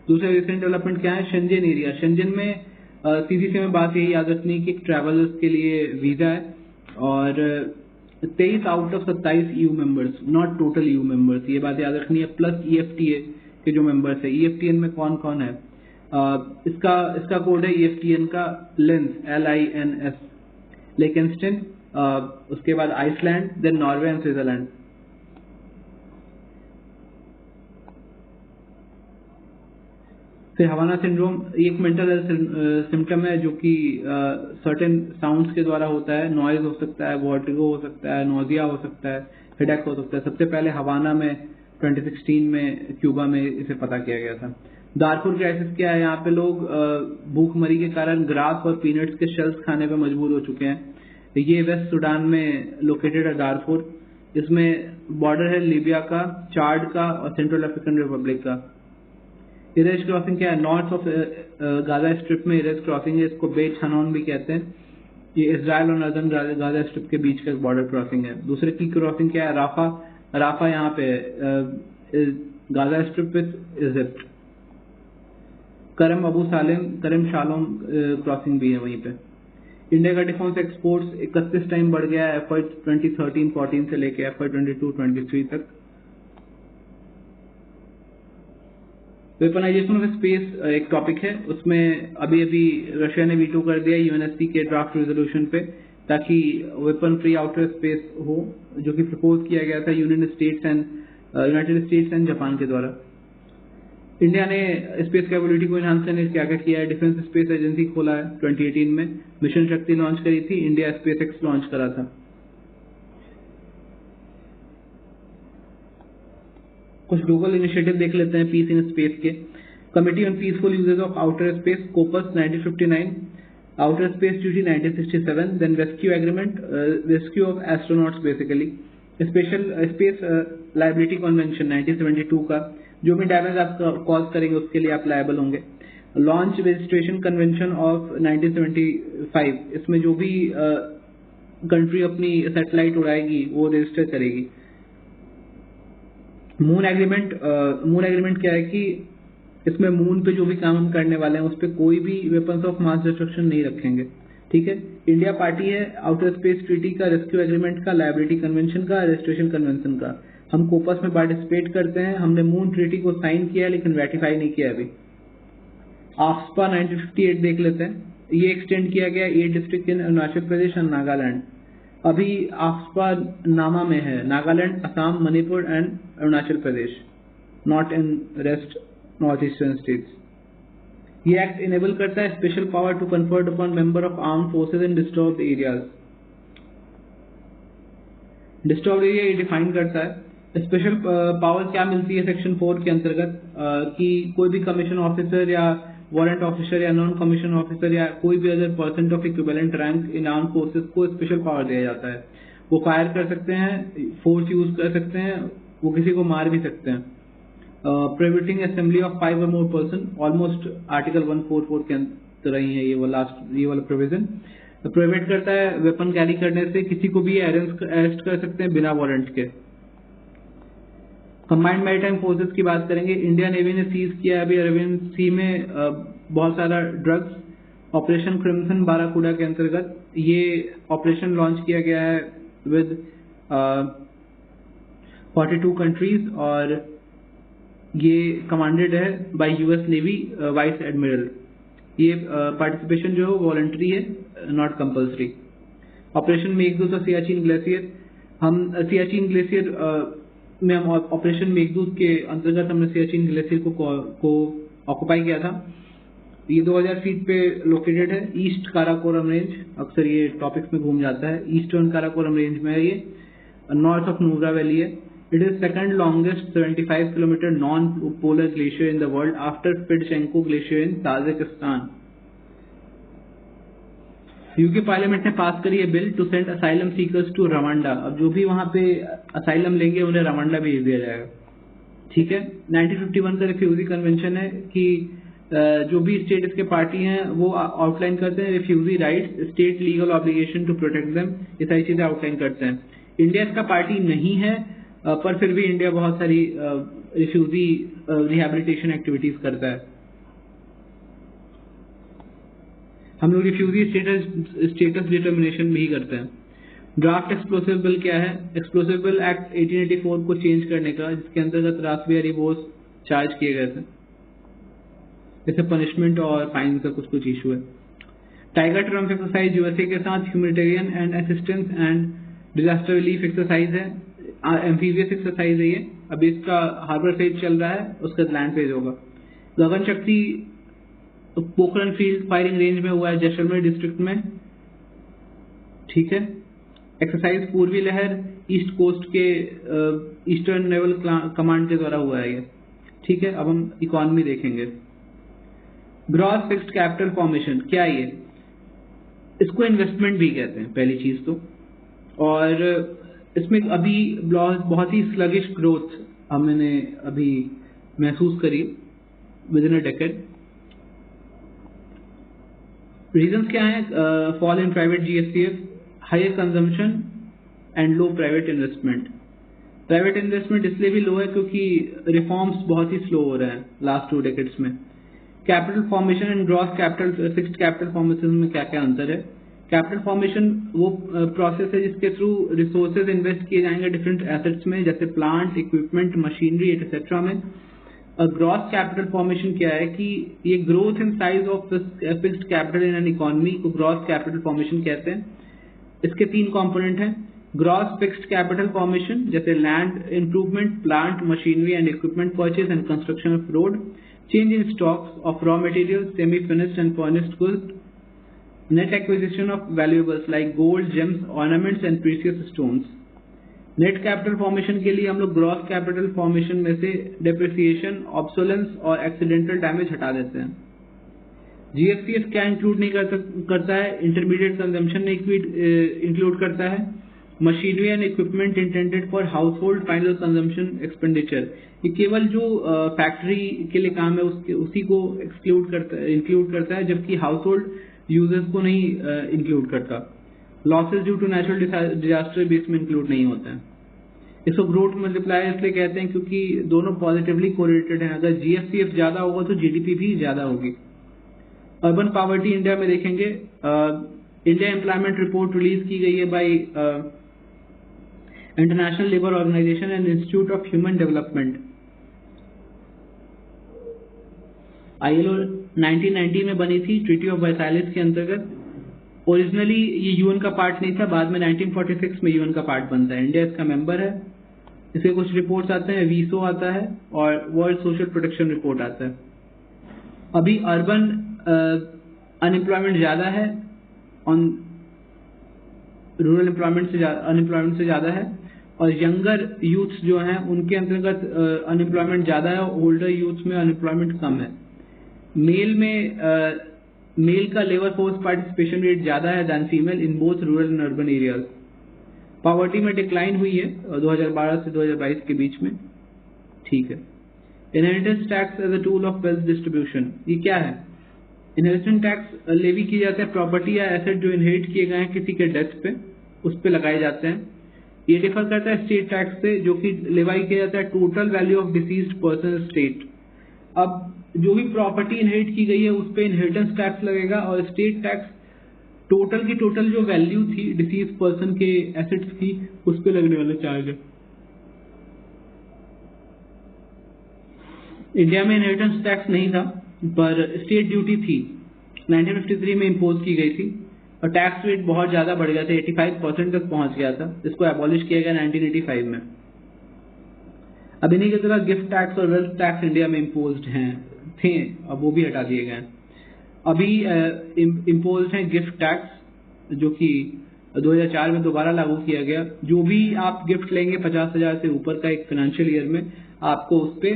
दूसरे रिसेंट डेवलपमेंट क्या है? Shenzhen area. शेंजन में सीधी सी में बात यही याद रखनी कि ट्रैवलर्स के लिए वीजा है और 23 out of 27 EU members, not total EU members, ये बात याद रखनी है। प्लस EFTA के जो मेंबर्स है। EFTN में कौन कौन है? इसका कोड है EFTN का LINS, LINS, लेकिनस्टन, उसके बाद Iceland, then Norway and Switzerland. फिर हवाना सिंड्रोम एक मेंटल हेल्थ सिम्टम है जो कि सर्टेन साउंड्स के द्वारा होता है। नॉइज हो सकता है, वर्टिगो हो सकता है, नोजिया हो सकता है, हेडेक हो सकता है। सबसे पहले हवाना में 2016 में क्यूबा में इसे पता किया गया था। दारफुर क्राइसिस क्या है? यहाँ पे लोग भूखमरी के कारण ग्रास और पीनट्स के शेल्स खाने पे मजबूर हो चुके हैं। ये वेस्ट सूडान में लोकेटेड है दारफुर। इसमें बॉर्डर है लीबिया का, चाड का और सेंट्रल अफ्रीकन रिपब्लिक का। इरेज क्रॉसिंग क्या है? नॉर्थ ऑफ गाजा स्ट्रिप में इरेज क्रॉसिंग है, इसको बेट हनौन भी कहते हैं। ये इजराइल और नॉर्दर्न गाजा स्ट्रिप के बीच का बॉर्डर क्रॉसिंग है। दूसरे की क्रॉसिंग क्या है? राफा यहाँ पे गाजा स्ट्रिप विद इजिप्ट। करम अबू सालेम, करम शालोम क्रॉसिंग भी है वहीं पे। इंडिया का डिफेंस एक्सपोर्ट्स 31 टाइम बढ़ गया है FY 2013-14 से लेके FY 22-23 तक। वेपनाइजेशन ऑफ स्पेस एक टॉपिक है, उसमें अभी रशिया ने वीटो कर दिया UNSC के ड्राफ्ट रेजोल्यूशन पे, ताकि वेपन फ्री आउटर स्पेस हो, जो कि प्रपोज किया गया था यूनाइटेड स्टेट्स एंड जापान के द्वारा। इंडिया ने स्पेस कैपेबिलिटी को एनहांस करने क्या क्या किया है? डिफेंस स्पेस एजेंसी खोला है 2018 में, मिशन शक्ति लॉन्च करी थी, इंडिया SpaceX लॉन्च करा था। कुछ ग्लोबल इनिशिएटिव देख लेते हैं पीस इन स्पेस के। Committee on peaceful uses of outer space, COPUOS 1959, outer space treaty 1967, then rescue agreement, rescue of astronauts basically, special space liability convention 1972 का, जो भी डैमेज आप कॉज करेंगे उसके लिए आप लायबल होंगे। लॉन्च रजिस्ट्रेशन कन्वेंशन ऑफ 1975, इसमें जो भी कंट्री अपनी सैटेलाइट उड़ाएगी वो रजिस्टर करेगी। मून एग्रीमेंट क्या है कि इसमें मून पे जो भी काम हम करने वाले हैं उस पर कोई भी वेपन्स ऑफ मास डिस्ट्रक्शन नहीं रखेंगे, ठीक है। इंडिया पार्टी है आउटर स्पेस ट्रीटी का, रेस्क्यू एग्रीमेंट का, लायबिलिटी कन्वेंशन का, रजिस्ट्रेशन कन्वेंशन का। हम कोपस में पार्टिसिपेट करते हैं। हमने मून ट्रीटी को साइन किया लेकिन रेटिफाई नहीं किया अभी। आफ्सपा 1958 देख लेते हैं। ये एक्सटेंड किया गया 8 district in Arunachal Pradesh and Nagaland. अभी आफ्सपा नामा में है, Nagaland, Assam, Manipur and Arunachal Pradesh, not in rest north eastern states. ये एक्ट इनेबल करता है special power to conferred upon member of armed forces in disturbed areas. Disturbed area ये डिफाइन करता है। स्पेशल पावर क्या मिलती है सेक्शन 4 के अंतर्गत, कि कोई भी कमीशन ऑफिसर या वारंट ऑफिसर या नॉन कमीशन ऑफिसर या कोई भी other person of equivalent rank in armed forces को स्पेशल पावर दिया जाता है। वो फायर कर सकते हैं, फोर्स यूज कर सकते हैं, वो किसी को मार भी सकते हैं। Prohibiting assembly of 5 or more person, almost article 144 के तरह ही है ये वाला प्रोविजन। प्रोहिबिट करता है वेपन कैरी करने से, किसी को भी अरेस्ट कर सकते हैं बिना वारंट के। कंबाइंड मैरीटाइम फोर्सेस की बात करेंगे। इंडियन नेवी ने सीज किया अभी अरेबियन सी में बहुत सारा ड्रग्स, ऑपरेशन क्रिम्सन बाराकूडा के अंतर्गत। ये ऑपरेशन लॉन्च किया गया है विद 42 कंट्रीज और ये कमांडेड है bye US navy vice admiral. ये पार्टिसिपेशन जो है वॉलंटरी है, नॉट कंपल्सरी। ऑपरेशन मेघदूत और सियाचिन ग्लेशियर, हम सियाचिन ग्लेशियर में हम ऑपरेशन मेघदूत के अंतर्गत हमने सियाचिन ग्लेशियर को ऑक्युपाई किया था। ये 2000 फीट पे लोकेटेड है, ईस्ट काराकोरम रेंज, अक्सर ये टॉपिक्स में घूम जाता है। ईस्टर्न काराकोरम रेंज में है ये, नॉर्थ ऑफ नुब्रा वैली है। It is second longest 75 kilometer non-polar glacier in the world after Spidchenko Glacier in Tajikistan. UK parliament ने पास करी है bill to send asylum seekers to Rwanda. अब जो भी वहां पे असाइलम लेंगे उन्हें रवांडा भेज दिया जाएगा, ठीक है। 1951 का रिफ्यूजी कन्वेंशन है कि जो भी स्टेट इसके पार्टी हैं वो आउटलाइन करते हैं refugee rights, state legal obligation to protect them, ये सारी चीजें आउटलाइन करते हैं। इंडिया इसका पार्टी नहीं है, पर फिर भी इंडिया बहुत सारी रिफ्यूजी रिहैबिलिटेशन एक्टिविटीज करता है। हम लोग रिफ्यूजी स्टेटस डिटर्मिनेशन भी करते हैं। ड्राफ्ट एक्सप्लोसिव बिल क्या है? एक्सप्लोसिव बिल एक्ट 1884 को चेंज करने का, जिसके अंतर्गत रासबिहारी बोस चार्ज किए गए थे। जैसे पनिशमेंट और फाइन का कुछ इशू है। टाइगर ट्रम्प एक्सरसाइज यूएसए के साथ humanitarian and assistance and disaster relief exercise है, एम्फीबियस एक्सरसाइज है ये। अभी इसका हार्बर फेज चल रहा है, उसका लैंड फेज होगा। गगन शक्ति पोखरण फील्ड फायरिंग रेंज में हुआ है जैसलमेर डिस्ट्रिक्ट में, ठीक है। एक्सरसाइज पूर्वी लहर ईस्ट कोस्ट के ईस्टर्न नेवल कमांड के द्वारा हुआ है ये, ठीक है। अब हम इकोनॉमी देखेंगे। ग्रॉस फिक्स्ड कैपिटल फॉर्मेशन क्या है ये? इसको इन्वेस्टमेंट भी कहते हैं पहली चीज तो। और इसमें अभी बहुत ही स्लगिश ग्रोथ हमने अभी महसूस करी within a decade. Reasons क्या है? Fall in private GSTF, higher consumption and low private investment. Private investment इसलिए भी लो है क्योंकि रिफॉर्म्स बहुत ही स्लो हो रहे हैं लास्ट 2 डेकेड्स में। Capital formation and gross capital fixed capital formation में क्या क्या अंतर है? कैपिटल फॉर्मेशन वो प्रोसेस है जिसके थ्रू रिसोर्सेज इन्वेस्ट किए जाएंगे डिफरेंट एसेट्स में, जैसे प्लांट, इक्विपमेंट, मशीनरी एटसेट्रा में। ग्रॉस कैपिटल फॉर्मेशन क्या है कि ये growth in size of fixed capital in an economy को ग्रॉस कैपिटल फॉर्मेशन कहते हैं। इसके 3 कंपोनेंट हैं। ग्रॉस फिक्स्ड कैपिटल फॉर्मेशन जैसे land improvement, plant, machinery and equipment purchase and construction of road, change in stocks of raw material, semi finished and furnished goods, net acquisition of valuables like gold, gems, ornaments and precious stones. Net capital formation के लिए हम लोग gross capital formation में से depreciation, obsolescence और accidental damage हटा देते हैं। जीएसटीएफ क्या इंक्लूड नहीं करता है? इंटरमीडिएट कंजम्पशन नहीं इंक्लूड करता है machinery and equipment intended for house hold final consumption expenditure, ये केवल जो फैक्ट्री के लिए काम है उसी को इंक्लूड करता है, जबकि हाउस होल्ड यूजर्स को नहीं इंक्लूड करता। Losses due to natural disaster भी इसमें इंक्लूड नहीं होता है। इसको ग्रोथ मल्टीप्लायर इसलिए कहते हैं क्योंकि दोनों पॉजिटिवली कोरिलेटेड हैं। अगर जीएफसीएफ ज्यादा होगा तो जीडीपी भी ज्यादा होगी। अर्बन पॉवर्टी इंडिया में देखेंगे, इंडिया एम्प्लॉयमेंट रिपोर्ट रिलीज की गई है by International Labour Organization and Institute of Human Development. ILO 1990 में बनी थी ट्रीटी ऑफ वर्साइलेस के अंतर्गत। ओरिजिनली ये यूएन का पार्ट नहीं था, बाद में 1946 में यूएन का पार्ट बनता है। इंडिया इसका मेंबर है। इसके कुछ रिपोर्ट्स आते हैं, वीसो आता है और वर्ल्ड सोशल प्रोटेक्शन रिपोर्ट आता है। अभी अर्बन अनएम्प्लॉयमेंट ज्यादा है, ऑन रूरल अनएम्प्लॉयमेंट से ज्यादा है, और यंगर यूथ्स जो हैं उनके अंतर्गत अनएम्प्लॉयमेंट ज्यादा है, ओल्डर यूथ्स में अनएम्प्लॉयमेंट कम है। मेल का लेबर फोर्स पार्टिसिपेशन रेट ज्यादा है than female in both rural and urban areas. Poverty में डिक्लाइन हुई है 2012 से 2022 के बीच में। ठीक है। Inheritance tax as a tool of wealth distribution, ये क्या है? इनहेरिटेंस टैक्स लेवी की जाता है प्रॉपर्टी या एसेट जो इनहेरिट किए गए हैं किसी के डेथ पे, उस पे लगाए जाते हैं। ये डिफर करता है स्टेट टैक्स से, जो कि लेवाई किया जाता है total value of deceased person state. अब जो भी प्रॉपर्टी इनहेरिट की गई है उस पे इनहेरिटेंस टैक्स लगेगा, और स्टेट टैक्स टोटल की टोटल जो वैल्यू थी डिसीज पर्सन के एसेट्स की उस पे लगने वाला चार्ज है। इंडिया में इनहेरिटेंस टैक्स नहीं था, पर स्टेट ड्यूटी थी, 1953 में इम्पोज की गई थी, और टैक्स रेट बहुत ज्यादा बढ़ गया था, 85% तक पहुंच गया था। इसको एबॉलिश किया गया 1985 में। अब इन्हीं की तरह गिफ्ट टैक्स और वेल्थ टैक्स इंडिया में इम्पोज्ड थे, अब वो भी हटा दिए गए। अभी इम्पोज्ड है गिफ्ट टैक्स, जो कि 2004 में दोबारा लागू किया गया। जो भी आप गिफ्ट लेंगे 50,000 से ऊपर का एक फाइनेंशियल ईयर में, आपको उस पे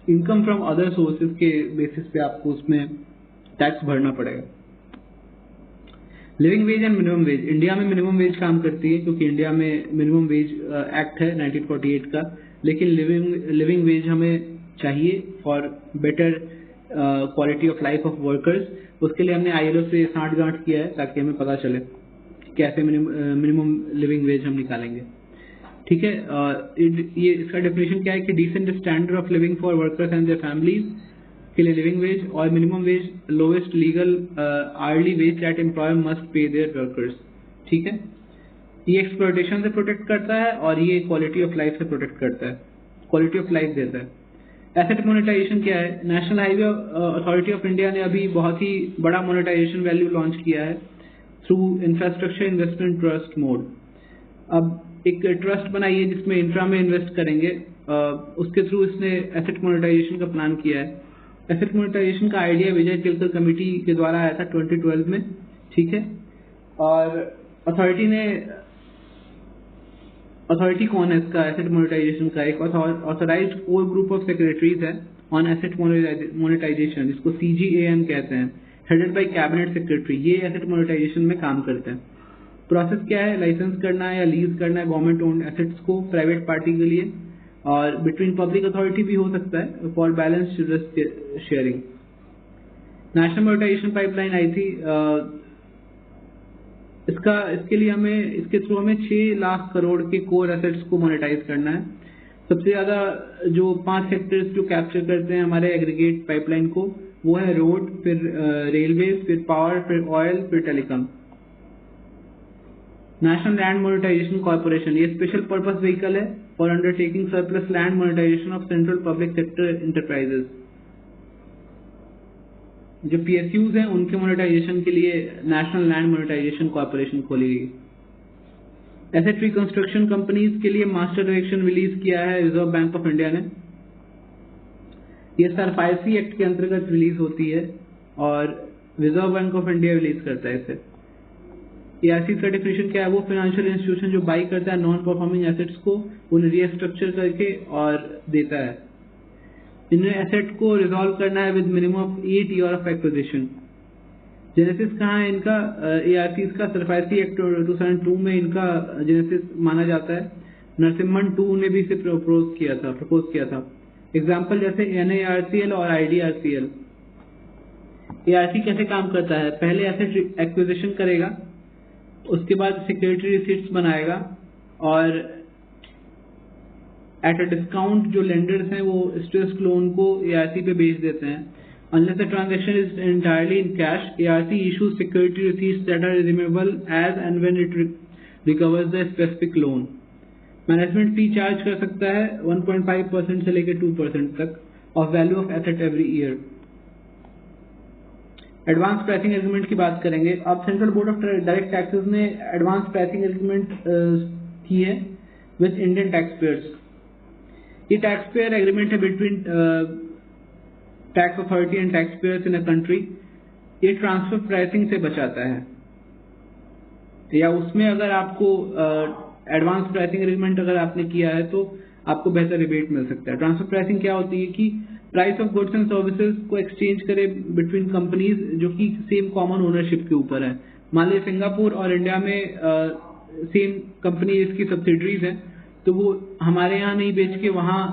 इनकम फ्रॉम अदर सोर्सेज के बेसिस पे आपको उसमें टैक्स भरना पड़ेगा। Living veg and minimum wage, India में मिनिमम वेज काम करती है क्योंकि इंडिया में मिनिमम वेज एक्ट है 1948 का, लेकिन लिविंग वेज हमें चाहिए for better quality of life of workers. उसके लिए हमने आईएलओ से सांठगांठ किया है ताकि हमें पता चले कैसे मिनिमम लिविंग वेज हम निकालेंगे। ठीक है। ये इसका डेफिनेशन क्या है कि decent standard of living for workers and their families के लिए लिविंग वेज, और minimum wage lowest legal hourly wage that employer must pay their workers. ठीक है। ये एक्सप्लॉयटेशन से प्रोटेक्ट करता है और ये क्वालिटी ऑफ लाइफ से प्रोटेक्ट करता है, क्वालिटी ऑफ लाइफ देता है। एसेट मोनेटाइजेशन क्या है? National highway authority of India ने अभी बहुत ही बड़ा मोनेटाइजेशन वैल्यू लॉन्च किया है through infrastructure investment trust mode. अब एक ट्रस्ट बनाई है जिसमें इंफ्रा में इन्वेस्ट करेंगे, उसके थ्रू इसने एसेट मोनेटाइजेशन का प्लान किया है। एसेट मोनेटाइजेशन का आइडिया विजय केलकर कमेटी के द्वारा आया था 2012 में। ठीक है। और अथॉरिटी कौन है इसका एसेट मोनेटाइजेशन का? एक authorised core group of secretaries है ऑन एसेट मोनेटाइजेशन, जिसको CGAM कहते हैं, हेडेड बाय कैबिनेट सेक्रेटरी। ये एसेट मोनेटाइजेशन में काम करते हैं। प्रोसेस क्या है? लाइसेंस करना है या लीज करना है गवर्नमेंट ओन्ड एसेट्स को प्राइवेट पार्टी के लिए, और बिटवीन पब्लिक अथॉरिटी भी हो सकता है for balance risk sharing. National monetisation pipeline आई थी, इसके थ्रू हमें 6 लाख करोड़ के कोर एसेट्स को मोनेटाइज करना है। सबसे ज्यादा जो 5 सेक्टर्स जो कैप्चर करते हैं हमारे एग्रीगेट पाइपलाइन को, वो है रोड, फिर रेलवे, फिर पावर, फिर ऑयल, फिर telecom. National land monetisation corporation, ये स्पेशल पर्पस व्हीकल है for undertaking surplus land monetisation of central public sector enterprises. जो PSUs हैं उनके मोनेटाइजेशन के लिए नेशनल लैंड मोनेटाइजेशन कॉर्पोरेशन खोली गई। एसेट रिकंस्ट्रक्शन कंपनीज के लिए मास्टर डायरेक्शन रिलीज किया है रिजर्व बैंक ऑफ इंडिया ने। ये सरफायसी एक्ट के अंतर्गत रिलीज होती है और reserve bank of India release करता है इसे। ERC का डेफिनेशन क्या है? वो फाइनेंशियल इंस्टीट्यूशन जो बाई करता है नॉन परफॉर्मिंग एसेट्स को, उन्हें रीस्ट्रक्चर करके और देता है। इन्हें एसेट को रिजॉल्व करना है with minimum of 8 year of acquisition. Genesis कहाँ है इनका? ARCs का सरफासी एक्ट 2002 में इनका जेनेसिस माना जाता है। नरसिम्हन 2 ने भी इसे प्रपोज किया था। एग्जाम्पल जैसे NARCL और IDRCL। ARC कैसे काम करता है? पहले एसेट एक्विजिशन करेगा, उसके बाद सिक्योरिटी रिसीट्स बनाएगा और एट अ डिस्काउंट जो लेंडर्स हैं वो स्ट्रेस्ड लोन को ARC पे बेच देते हैं। Unless the transaction is entirely in cash, ARC issues security receipts that are redeemable as and when it recovers the specific loan. Management fee charge कर सकता है 1.5% से लेकर 2% तक of value of asset every year. Advance pricing agreement की बात करेंगे। अब central board of direct taxes ने एडवांस प्राइसिंग एग्रीमेंट की है विद इंडियन टैक्स पेयर्स। ये टैक्स पेयर एग्रीमेंट है between tax authority and tax pairs in a country. ये ट्रांसफर प्राइसिंग से बचाता है, या उसमें अगर आपको एडवांस प्राइसिंग एग्रीमेंट अगर आपने किया है तो आपको बेहतर रिबेट मिल सकता है। ट्रांसफर प्राइसिंग क्या होती है कि price of goods and services को एक्सचेंज करे बिटवीन कंपनीज जो कि सेम कॉमन ओनरशिप के ऊपर है। मान लीजिए सिंगापुर और इंडिया में सेम कंपनी इसकी सब्सिडरीज हैं, तो वो हमारे यहाँ नहीं बेच के वहां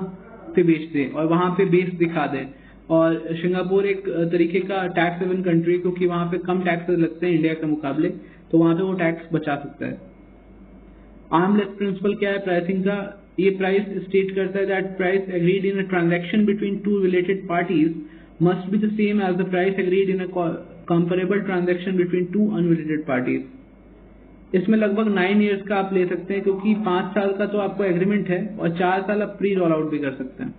पे बेच दें और वहां पे बेस दिखा दें। और सिंगापुर एक तरीके का टैक्स हेवन कंट्री, क्योंकि वहां पे कम टैक्सेस लगते हैं इंडिया के मुकाबले, तो वहां पे वो टैक्स बचा सकता है। आर्म लेंथ प्रिंसिपल क्या है प्राइसिंग का? ये प्राइस स्टेट करता है that price agreed in a transaction between two related parties must be the same as the price agreed in a comparable transaction between two unrelated parties. इसमें लगभग 9 years का आप ले सकते हैं, क्योंकि 5 साल का तो आपको एग्रीमेंट है और 4 साल आप प्री रोल आउट भी कर सकते हैं।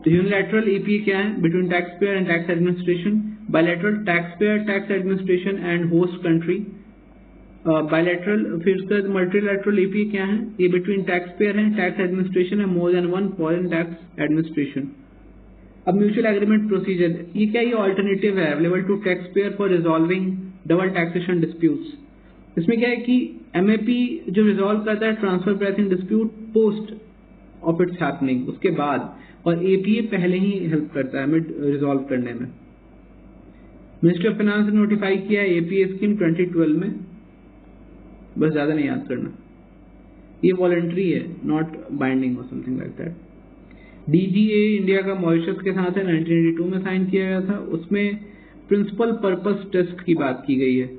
तो यूनिलैटरल EPA क्या है? Between taxpayer and tax administration. Bilateral taxpayer, tax administration and host country. Bilateral, फिर उसके बाद मल्टीलैटरल EPA क्या है? ये बिटवीन टैक्स पेयर है, टैक्स एडमिनिस्ट्रेशन है, more than one foreign tax administration. अब म्यूचुअल एग्रीमेंट प्रोसीजर, ये क्या? ये ऑल्टरनेटिव है available to taxpayer for resolving double taxation disputes. इसमें क्या है कि MAP जो रिजॉल्व करता है transfer pricing dispute post of its happening, उसके बाद, और APA पहले ही हेल्प करता है हमें रिजॉल्व करने में। मिनिस्ट्री ऑफ फाइनेंस ने नोटिफाई किया है APA स्कीम 2012 में, बस ज्यादा नहीं याद करना। ये वॉलंटरी है, नॉट बाइंडिंग और something like that. DGA India का मॉरिशस के साथ है, 1982 में साइन किया गया था। उसमें प्रिंसिपल पर्पस टेस्ट की बात की गई है।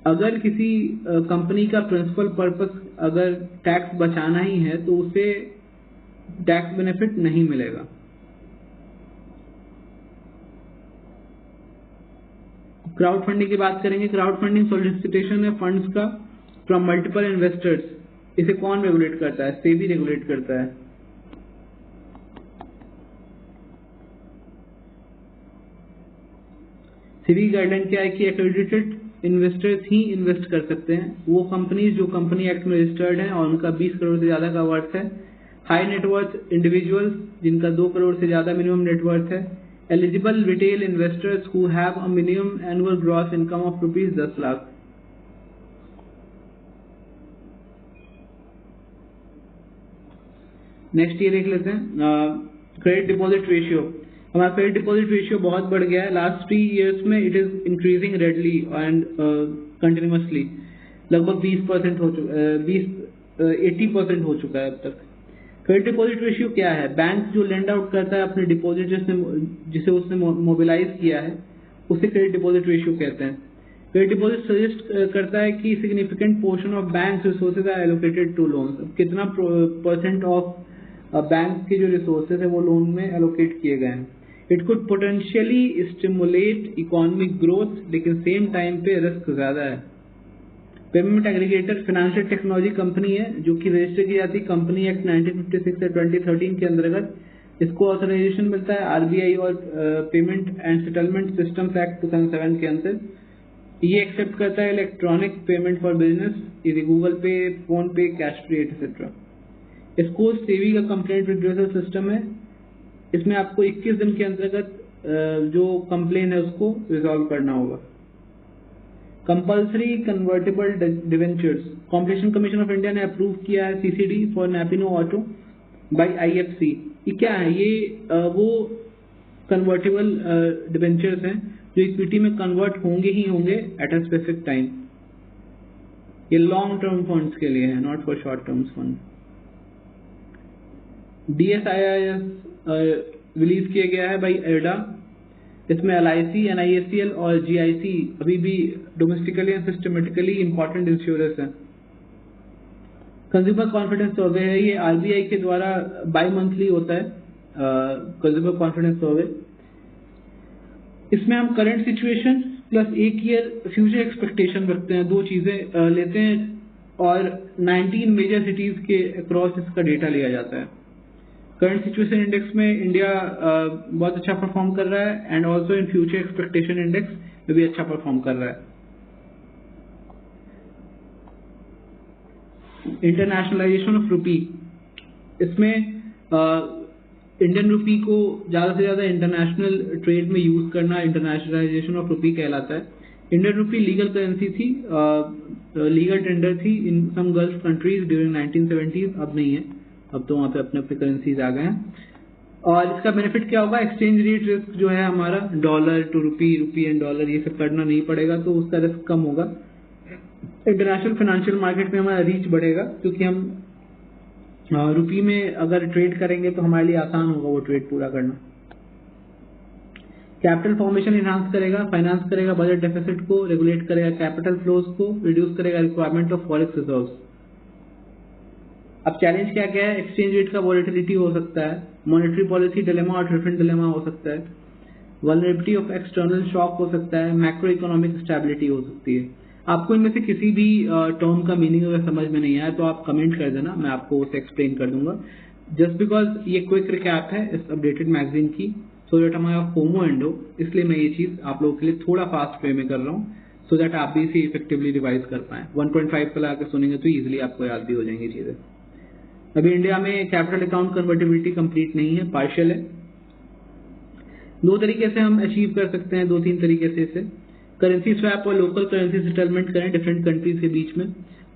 अगर किसी कंपनी का प्रिंसिपल पर्पस अगर टैक्स बचाना ही है तो उसे टैक्स बेनिफिट नहीं मिलेगा। क्राउड फंडिंग की बात करेंगे। क्राउड फंडिंग सोलिसिटेशन है फंड्स का फ्रॉम मल्टीपल इन्वेस्टर्स। इसे कौन रेगुलेट करता है? सेबी रेगुलेट करता है। सेबी गाइडलाइन क्या है कि एक्रेडिटेड इन्वेस्टर्स ही इन्वेस्ट कर सकते हैं। वो कंपनीज जो कंपनी एक्ट में रजिस्टर्ड हैं और उनका 20 करोड़ से ज्यादा का वर्थ है। हाई नेटवर्थ इंडिविजुअल्स जिनका 2 करोड़ से ज्यादा मिनिमम नेटवर्थ है। Eligible retail investors who have a minimum annual gross income of ₹10 lakh. Next ये देख लेते हैं क्रेडिट डिपॉजिट रेशियो। हमारा क्रेडिट डिपॉजिट रेशियो बहुत बढ़ गया है लास्ट 3 इयर्स में। It is increasing readily and continuously. लगभग 20% हो चुका 80% हो चुका है अब तक। क्रेडिट डिपॉजिट रेशियो क्या है? बैंक जो लेंड आउट करता है अपने डिपॉजिट जिसे उसने मोबिलाइज किया है उसे क्रेडिट डिपॉजिट रेशियो कहते हैं। क्रेडिट डिपॉजिट सजेस्ट करता है कि significant portion of bank resources are allocated to loans. कितना % ऑफ बैंक के जो रिसोर्सेज है वो लोन में एलोकेट किए गए हैं। It could potentially stimulate economic growth, लेकिन सेम टाइम पे रिस्क ज्यादा है। Payment aggregator financial technology company है जो कि रजिस्टर की जाती है कंपनी एक्ट 1956 या 2013 के अंतर्गत। इसको ऑथराइजेशन मिलता है RBI और payment and settlement systems act 2007 के अंदर। ये एक्सेप्ट करता है इलेक्ट्रॉनिक पेमेंट फॉर बिजनेस, जैसे गूगल पे, फोन पे, कैश फ्री एक्सेट्रा। इसको सेबी का कंप्लेंट रिड्रेसल सिस्टम है। इसमें आपको 21 दिन के अंतर्गत जो कंप्लेन है उसको रिजॉल्व करना होगा। Compulsory convertible debentures, competition commission of India ने अप्रूव किया है CCD for Napino auto by IFC। ये क्या है? ये वो कन्वर्टेबल डिबेंचर्स हैं जो इक्विटी में कन्वर्ट होंगे ही होंगे एट अ स्पेसिफिक टाइम। ये लॉन्ग टर्म फंड्स के लिए है, not for short term fund. DSIIS release किया गया है बाई IRDA। इसमें LIC, NIACL और GIC अभी भी domestically and systematically important insurance हैं। कंज्यूमर कॉन्फिडेंस सर्वे है, ये RBI के द्वारा बाई मंथली होता है कंज्यूमर कॉन्फिडेंस सर्वे। इसमें हम करंट सिचुएशन प्लस एक ईयर फ्यूचर एक्सपेक्टेशन रखते हैं, दो चीजें लेते हैं और 19 मेजर सिटीज के अक्रॉस इसका डेटा लिया जाता है। करंट सिचुएशन इंडेक्स में इंडिया बहुत अच्छा परफॉर्म कर रहा है and also in future expectation index में भी अच्छा परफॉर्म कर रहा है। इंटरनेशनलाइजेशन ऑफ रुपी, इसमें इंडियन रुपी को ज्यादा से ज्यादा इंटरनेशनल ट्रेड में यूज करना इंटरनेशनलाइजेशन ऑफ रुपी कहलाता है। इंडियन रुपी लीगल करेंसी थी, लीगल टेंडर थी इन सम गल्फ कंट्रीज ड्यूरिंग 1970s, अब नहीं है, अब तो वहां पे अपने अपने करेंसीज आ गए हैं। और इसका बेनिफिट क्या होगा, एक्सचेंज रेट रिस्क जो है हमारा dollar to rupee, rupee and dollar ये सब करना नहीं पड़ेगा, तो उसका रिस्क कम होगा। इंटरनेशनल फाइनेंशियल मार्केट में हमारा रीच बढ़ेगा क्योंकि हम रुपी में अगर ट्रेड करेंगे तो हमारे लिए आसान होगा वो ट्रेड पूरा करना। कैपिटल फॉर्मेशन इनहांस करेगा, फाइनेंस करेगा बजट डेफिसिट को, रेगुलेट करेगा कैपिटल फ्लोज को, रिड्यूस करेगा रिक्वायरमेंट ऑफ फॉरेक्स रिजर्व्स। अब चैलेंज क्या क्या है, एक्सचेंज रेट का वॉलेटिलिटी हो सकता है, मॉनेटरी पॉलिसी डिलेमा और डिफरेंट डिलेमा हो सकता है, वल्नरेबिलिटी ऑफ एक्सटर्नल शॉक हो सकता है, मैक्रो इकोनॉमिक स्टेबिलिटी हो सकती है। आपको इनमें से किसी भी टर्म का मीनिंग अगर समझ में नहीं आया तो आप कमेंट कर देना, मैं आपको उसे एक्सप्लेन कर दूंगा। जस्ट बिकॉज ये क्विक रिकैप है इस अपडेटेड मैगजीन की, सो दैट हमारा फोमो एंड हो, इसलिए मैं ये चीज आप लोगों के लिए थोड़ा फास्ट वे में कर रहा हूँ, सो दैट आप भी इसे इफेक्टिवली रिवाइज कर पाए। 1.5 पे लगा के सुनेंगे तो इजिली आपको याद भी हो जाएंगी चीजें। अभी इंडिया में कैपिटल अकाउंट कन्वर्टिबिलिटी कंप्लीट नहीं है, पार्शियल है। दो तरीके से हम अचीव कर सकते हैं, 2-3 तरीके से इसे, करेंसी स्वैप और लोकल करेंसी सेटलमेंट करें डिफरेंट कंट्रीज के बीच में,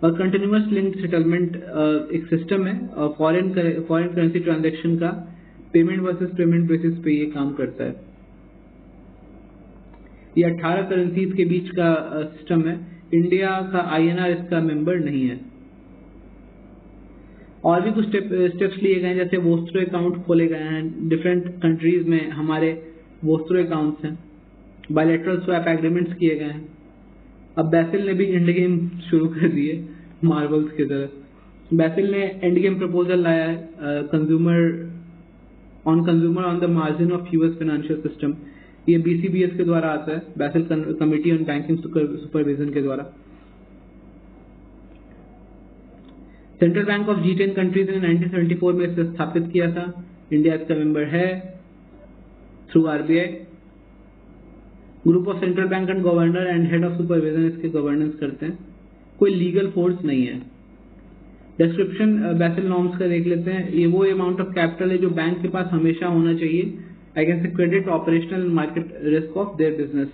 और कंटिन्यूअस लिंक्ड सेटलमेंट एक सिस्टम है फॉरेन करेंसी ट्रांजैक्शन का, पेमेंट वर्सेस पेमेंट बेसिस पे ये काम करता है। ये 18 करेंसीज के बीच का सिस्टम है, इंडिया का INR इसका मेंबर नहीं है। और भी कुछ स्टेप्स लिए गए हैं, जैसे वोस्ट्रो अकाउंट खोले गए हैं डिफरेंट कंट्रीज में, हमारे वोस्ट्रो अकाउंट्स हैं, बायलैटरल स्वैप एग्रीमेंट्स किए गए हैं। अब बैसिल ने भी एंड गेम शुरू कर दिए मार्वल्स की तरह। बैसिल ने एंड गेम प्रपोजल लाया है consumer on the margin of US financial system, ये BCBS के द्वारा आता है, बैसिल कमिटी ऑन बैंकिंग सुपरविजन के द्वारा। Central bank of G10 countries ने 1974 में इसे स्थापित किया था, इंडिया इसका मेंबर है through RBI। Group of central bank and governor and head of supervision इसके गवर्नेंस करते हैं, कोई लीगल फोर्स नहीं है। डिस्क्रिप्शन बैसिल नॉर्म्स का देख लेते हैं, ये वो अमाउंट ऑफ कैपिटल है जो बैंक के पास हमेशा होना चाहिए against credit operational market risk of their business.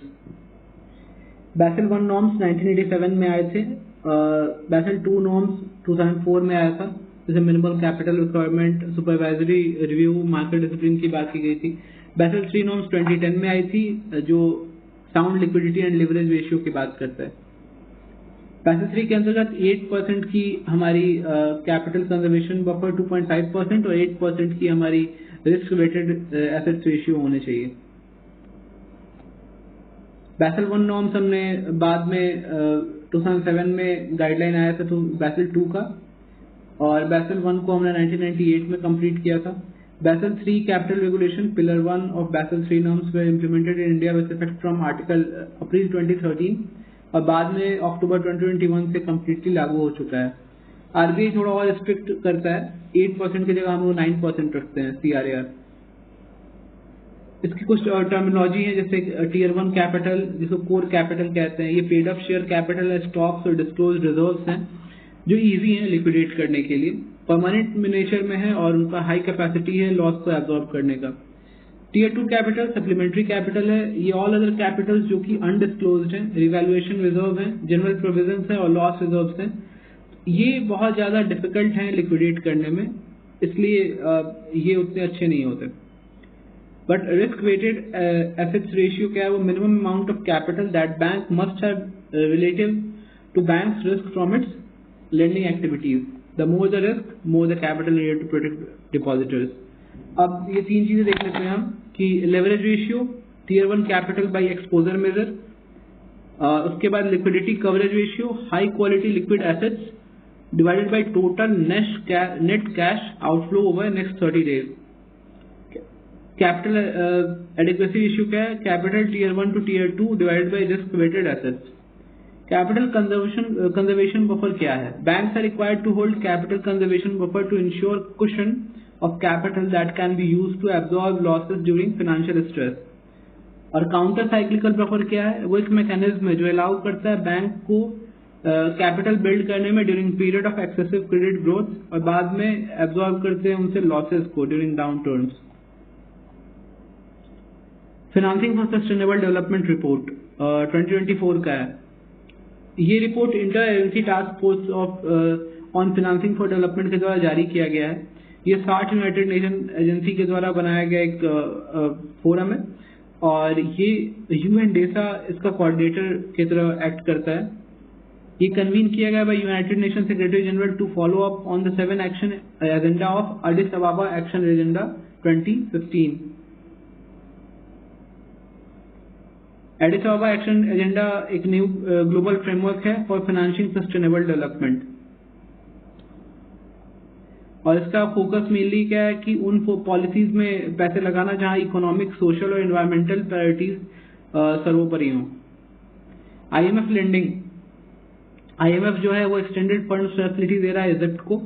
Basel 1 norms 1987 में आए थे, बैसिल 2 नॉर्म्स 2004 में आया था, जैसे minimal capital requirement, supervisory review, market discipline की बात की गई थी। बैसिल 3 नॉर्म्स 2010 में आई थी, जो sound liquidity and leverage ratio की बात करता है। बैसिल 3 के अंतर्गत 8% की हमारी कैपिटल कंजर्वेशन बफर, 2.5% और 8% की हमारी रिस्क रिलेटेड एसेट्स रेशियो होने चाहिए। बैसिल 1 नॉर्म्स हमने बाद में 2007 में गाइडलाइन आया था तो बैसिल 2 का, और बैसिल 1 को हमने 1998 में कंप्लीट किया था। Basel 3 capital regulation pillar 1 of Basel 3 norms were implemented in India with effect from article April 2013 और बाद में अक्टूबर 2021 से कम्प्लीटली लागू हो चुका है। RBI थोड़ा और स्ट्रिक्ट करता है, 8% की जगह हम लोग 9% रखते हैं CRAR। इसकी कुछ टर्मिनोलॉजी है, जैसे टियर 1 कैपिटल जिसको कोर कैपिटल कहते हैं, ये पेड अप शेयर कैपिटल है, स्टॉक्स और डिस्क्लोज रिजर्व्स हैं जो इजी हैं लिक्विडेट करने के लिए, परमानेंट नेचर में है और उनका हाई कैपेसिटी है लॉस को एब्जॉर्ब करने का। टियर 2 कैपिटल सप्लीमेंट्री कैपिटल है, ये ऑल अदर कैपिटल्स जो कि अनडिस्क्लोज्ड है, रिवैल्यूएशन रिजर्व है, जनरल प्रोविजंस है और लॉस रिजर्व्स हैं, ये बहुत ज्यादा डिफिकल्ट हैं लिक्विडेट करने में, इसलिए ये उतने अच्छे नहीं होते। But risk weighted assets ratio क्या है, वो minimum amount of capital that bank must have relative to bank's risk from its lending activities. The more the risk, more the capital needed to protect depositors. अब ये तीन चीजें देख लेते हैं हम कि leverage ratio, tier 1 capital by exposure measure, उसके बाद liquidity coverage ratio, high quality liquid assets divided by total net cash outflow over next 30 days. Capital adequacy ratio क्या है, capital tier 1 to tier 2 divided by risk weighted assets. Capital conservation buffer क्या है, banks are required to hold capital conservation buffer to ensure cushion of capital that can be used to absorb losses during financial stress. और counter cyclical buffer क्या है, वो एक mechanism है जो allow करता है बैंक को कैपिटल बिल्ड करने में during period of excessive credit growth और बाद में एब्जॉर्ब करते हैं उनसे लॉसेस को during down turns. Financing for sustainable development report 2024 का है. ये report inter agency task force on financing for development के द्वारा जारी किया गया है. ये 60 यूनाइटेड नेशन एजेंसी के द्वारा बनाया गया एक फोरम है और ये यूएनडेसा इसका कोऑर्डिनेटर की तरह एक्ट करता है. ये कन्वीन किया गया by United Nation secretary general to follow up on the 7 action agenda of Addis Ababa action agenda 2015. Addis Ababa action agenda एक न्यू ग्लोबल फ्रेमवर्क है फॉर फाइनेंशिंग सस्टेनेबल डेवलपमेंट और इसका फोकस मेनली क्या है कि उन पॉलिसीज में पैसे लगाना जहां इकोनॉमिक, सोशल और एनवायरमेंटल प्रायोरिटीज सर्वोपरि हों. आईएमएफ लेंडिंग, आईएमएफ जो है वो एक्सटेंडेड फंड फैसिलिटी दे रहा है इजिप्ट को.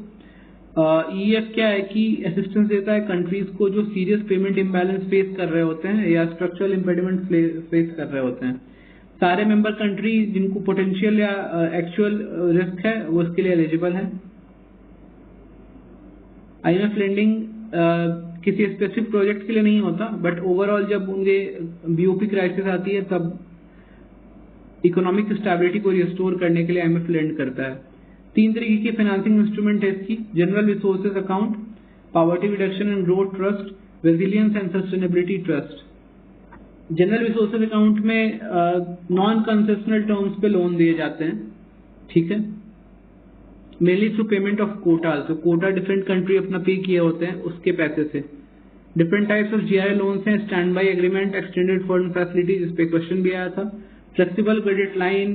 ईएफ क्या है कि असिस्टेंस देता है कंट्रीज को जो सीरियस पेमेंट इम्बैलेंस फेस कर रहे होते हैं या स्ट्रक्चरल इम्पेडिमेंट फेस कर रहे होते हैं. सारे मेंबर कंट्री जिनको पोटेंशियल या एक्चुअल रिस्क है वो इसके लिए एलिजिबल है. आईएमएफ लेंडिंग किसी स्पेसिफिक प्रोजेक्ट के लिए नहीं होता बट ओवरऑल जब उनके बीओपी क्राइसिस आती है तब इकोनॉमिक स्टेबिलिटी को रिस्टोर करने के लिए आईएमएफ लेंड करता है. 3 तरीके की फाइनेंसिंग इंस्ट्रूमेंट है इसकी, general resources account, poverty reduction and growth trust, resilience and sustainability trust. General resources account में नॉन कंसेशनल टर्म्स पे लोन दिए जाते हैं, ठीक है, mainly through payment of quota. तो कोटा डिफरेंट कंट्री अपना पे किए होते हैं उसके पैसे से. Different types of GI loans हैं, stand by agreement, extended fund facility जिसपे क्वेश्चन भी आया था, flexible credit line,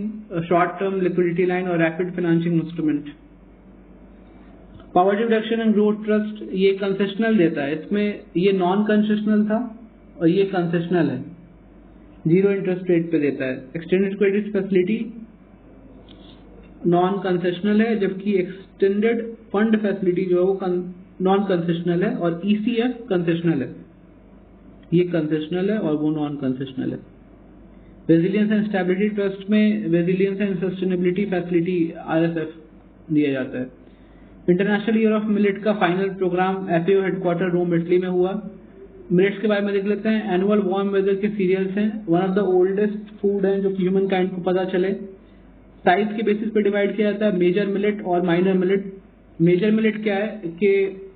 short term liquidity line और rapid financing instrument. Poverty reduction and growth trust ये कंसेशनल देता है, इसमें ये नॉन कंसेशनल था और ये कंसेशनल है, 0 इंटरेस्ट रेट पे देता है. Extended credit facility non concessional है जबकि एक्सटेंडेड फंड फैसिलिटी जो है वो नॉन कंसेशनल है और ईसीएफ कंसेशनल है. ये कंसेशनल है और वो नॉन कंसेशनल है. रेजिलियंस एंड स्टेबिलिटी ट्रस्ट में resilience and sustainability facility RSF दिया जाता है. इंटरनेशनल ईयर ऑफ मिलेट का final programme FAO headquarter Rome Italy में हुआ. मिलेट्स के बारे में देख लेते हैं. एनुअल वार्म वेदर के सीरियल्स हैं, one of the oldest food हैं जो कि ह्यूमन काइंड को पता चले. साइज के बेसिस पे डिवाइड किया जाता है, मेजर मिलेट और माइनर मिलेट. मेजर मिलेट क्या है कि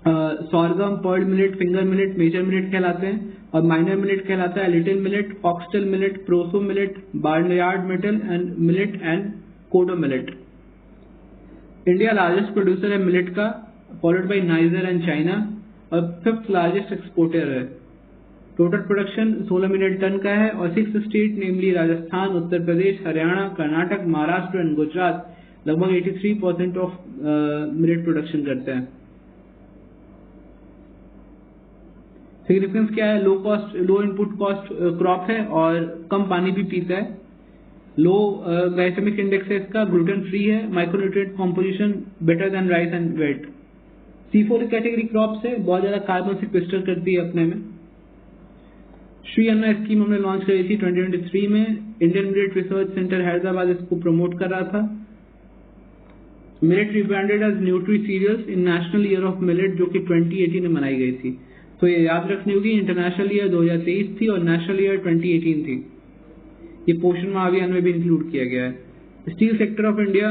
sorghum, pearl millet, finger millet major millet कहलाते हैं और माइनर मिलेट कहलाता है little millet, foxtail millet, proso millet, barnyard millet and millet and kodo millet. India largest producer है मिलेट का, followed by Niger and China और 5th लार्जेस्ट एक्सपोर्टर है. Total production 16 million ton का है और 6 state namely Rajasthan, Uttar Pradesh, Haryana, Karnataka, Maharashtra and Gujarat लगभग 83% of millet production करते हैं. सिग्निफिकेंस क्या है, लो इनपुट कॉस्ट क्रॉप है और कम पानी भी पीता है. लो ग्लाइसेमिक इंडेक्स है इसका, ग्लूटेन फ्री है, micronutrient composition better than rice and wheat. C4 category crops है, बहुत ज्यादा कार्बन सिक्वेस्टर करती है अपने में. श्री अन्ना स्कीम हमने लॉन्च करी थी 2023 में. Indian millet research centre Hyderabad इसको प्रमोट कर रहा था. Millet rebranded as nutri cereals in national year of millet जो कि 2018 में मनाई गई थी. तो ये याद रखनी होगी, इंटरनेशनल ईयर 2023 थी और नेशनल ईयर 2018 थी. ये पोषण माह अभियान में भी इंक्लूड किया गया है. स्टील सेक्टर ऑफ इंडिया,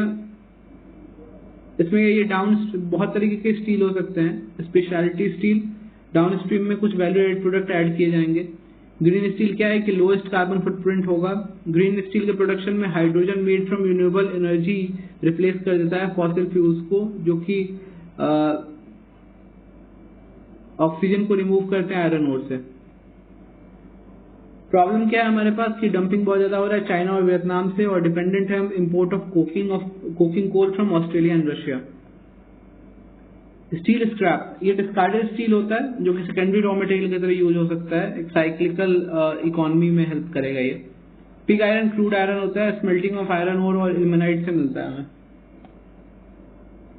इसमें ये डाउन बहुत तरीके के स्टील हो सकते हैं. स्पेशलिटी स्टील, डाउन स्ट्रीम में कुछ वैल्यू एडेड प्रोडक्ट ऐड किए जाएंगे। ग्रीन स्टील क्या है कि लोएस्ट कार्बन फुटप्रिंट होगा। ग्रीन स्टील के प्रोडक्शन में hydrogen made from renewable energy replace कर देता है फॉसिल फ्यूल्स को, जो कि ऑक्सीजन को रिमूव करते हैं आयरन ओर से। प्रॉब्लम क्या है हमारे पास कि डंपिंग बहुत ज्यादा हो रहा है चाइना और वियतनाम से, और डिपेंडेंट है हम import of coking coal from Australia and Russia. Steel scrap, ये डिस्कार्डेड स्टील होता है जो कि सेकेंडरी रॉ मटेरियल की तरह यूज हो सकता है, एक साइक्लिकल इकोनॉमी में हेल्प करेगा ये। पिग आयरन क्रूड आयरन होता है, स्मेल्टिंग ऑफ आयरन ओर और इल्मेनाइट से मिलता है हमें।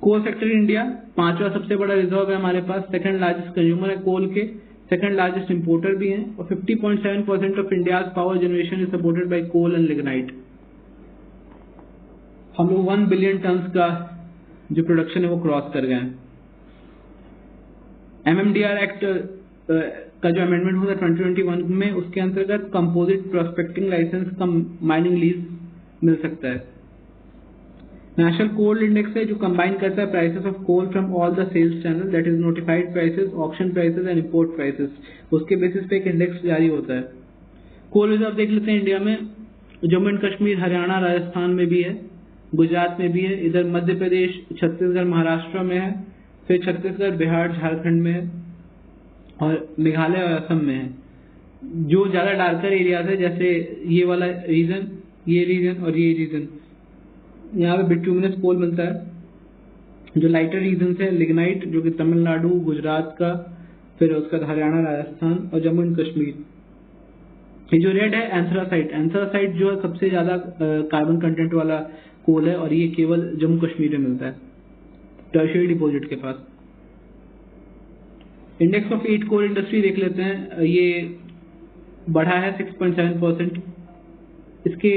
कोल सेक्टर इंडिया 5वां सबसे बड़ा रिजर्व है हमारे पास, सेकंड लार्जेस्ट कंज्यूमर है कोल के, सेकंड लार्जेस्ट इंपोर्टर भी हैं, और 50.7% of India's power generation is supported by coal and lignite. हम लोग 1 बिलियन टन्स का जो प्रोडक्शन है वो क्रॉस कर गए हैं। MMDR एक्ट का जो अमेंडमेंट हुआ 2021 में, उसके अंतर्गत कंपोजिट प्रोस्पेक्टिंग लाइसेंस का माइनिंग लीज मिल सकता है। नेशनल कोल इंडेक्स है जो कंबाइन करता है prices of coal from all the sales channel, that is notified prices, auction prices and import prices, उसके बेसिस पे एक इंडेक्स जारी होता है। कोल रिजर्व देख लेते हैं इंडिया में, जम्मू एंड कश्मीर, हरियाणा, राजस्थान में भी है, गुजरात में भी है, इधर मध्य प्रदेश, छत्तीसगढ़, महाराष्ट्र में है, फिर छत्तीसगढ़, बिहार, झारखंड में है, और मेघालय और असम में है। जो ज्यादा डार्कर एरियाज है जैसे ये वाला रीजन, ये रीजन और ये रीजन, यहाँ पे बिट्यूमिनस कोल मिलता है। जो लाइटर रीजन है लिग्नाइट, जो कि तमिलनाडु, गुजरात का, फिर उसका हरियाणा, राजस्थान और जम्मू एंड कश्मीर। ये जो रेड है एंथ्रासाइट, एंथ्रासाइट जो है सबसे ज्यादा कार्बन कंटेंट वाला कोल है, और ये केवल जम्मू कश्मीर में मिलता है टर्शियरी डिपॉजिट के पास। इंडेक्स ऑफ 8 कोल इंडस्ट्री देख लेते हैं, ये बढ़ा है 6.7%। इसके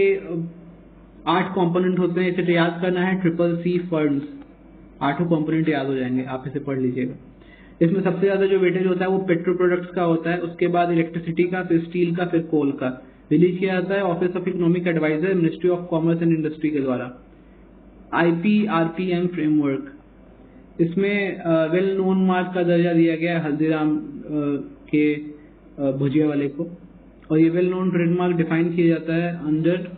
8 कंपोनेंट होते हैं, इसे याद करना है CCC फंड्स, 8 कंपोनेंट याद हो जाएंगे, आप इसे पढ़ लीजिएगा। इसमें सबसे ज्यादा जो वेटेज होता है वो पेट्रो प्रोडक्ट्स का होता है, उसके बाद इलेक्ट्रिसिटी का, फिर स्टील का, फिर कोल का। रिलीज किया जाता है office of economic adviser, ministry of commerce and industry के द्वारा। IPRPM फ्रेमवर्क, इसमें वेल नोन मार्क का दर्जा दिया गया है हल्दीराम के भुजिया वाले को, और ये वेल नोन ट्रेडमार्क डिफाइन किया जाता है अंडर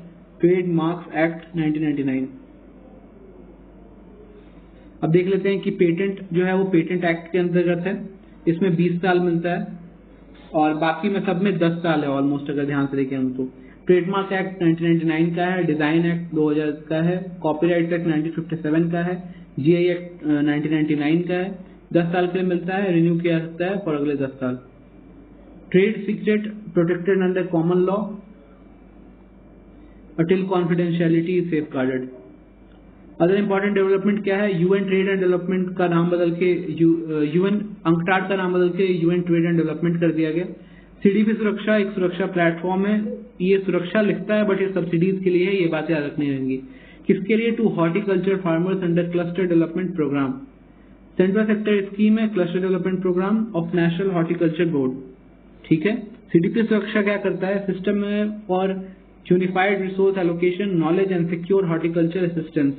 ट्रेडमार्क्स एक्ट 1999। अब देख लेते हैं कि पेटेंट जो है वो पेटेंट एक्ट के अंतर्गत है, इसमें 20 साल मिलता है, और बाकी में सब में 10 साल है ऑलमोस्ट, अगर ध्यान से देखें हम तो। ट्रेडमार्क एक्ट 1999 का है, डिजाइन एक्ट 2000 का है, कॉपीराइट एक्ट 1957 का है, GI एक्ट 1999 का है। 10 साल के लिए मिलता है, रिन्यू किया जा सकता है फॉर अगले 10 साल। Trade secret protected under common law until confidentiality is safeguarded। Other important development क्या है, UN ट्रेड एंड डेवलपमेंट का नाम बदल के UN अंकटाड का नाम बदल के UN ट्रेड एंड डेवलपमेंट कर दिया गया। CDP सुरक्षा एक सुरक्षा प्लेटफॉर्म है, ये सुरक्षा लिखता है बट ये सब्सिडीज के लिए है, ये बातें याद रखनी रहेंगी। किसके लिए? To horticulture farmers under cluster development programme. Central sector scheme है cluster development programme of national horticulture board, ठीक है। CDP सुरक्षा क्या करता है? System for unified resource allocation, knowledge and secure horticulture assistance.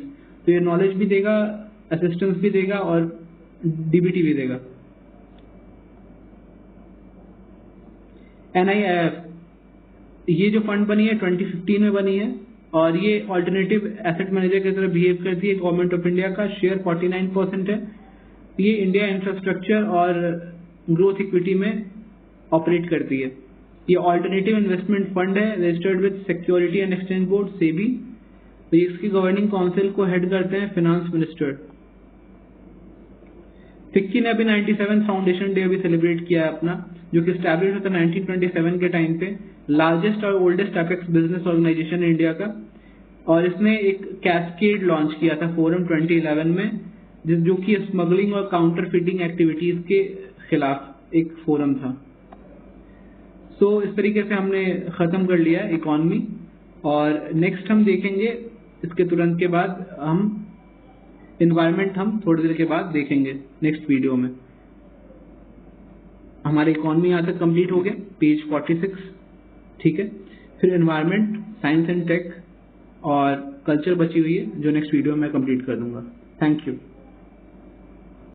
तो ये नॉलेज भी देगा, असिस्टेंस भी देगा और DBT भी देगा। NIIF, ये जो फंड बनी है 2015 में बनी है, और ये ऑल्टरनेटिव एसेट मैनेजर की तरह बिहेव करती है। गवर्नमेंट ऑफ इंडिया का शेयर 49% है। ये इंडिया इंफ्रास्ट्रक्चर और ग्रोथ इक्विटी में ऑपरेट करती है। ये ऑल्टरनेटिव इन्वेस्टमेंट फंड है, registered with security and exchange board SEBI. तो इसकी गवर्निंग काउंसिल को हेड करते हैं फाइनेंस मिनिस्टर। फिक्की ने अभी 97 फाउंडेशन डे अभी सेलिब्रेट किया है अपना, जो कि स्टैब्लिश होता है 1927 के टाइम पे। लार्जेस्ट और oldest apex business organisation India का, और इसने एक कैस्केड लॉन्च किया था फोरम 2011 में, जो कि स्मगलिंग और काउंटर फिटिंग एक्टिविटीज के खिलाफ एक फोरम था। तो इस तरीके से हमने खत्म कर लिया इकोनॉमी, और नेक्स्ट हम देखेंगे इसके तुरंत के बाद हम एनवायरनमेंट हम थोड़ी देर के बाद देखेंगे नेक्स्ट वीडियो में। हमारी इकोनॉमी यहाँ तक कंप्लीट हो गया, पेज 46, ठीक है। फिर एनवायरनमेंट, साइंस एंड टेक और कल्चर बची हुई है, जो नेक्स्ट वीडियो में कंप्लीट कर दूंगा। Thank you.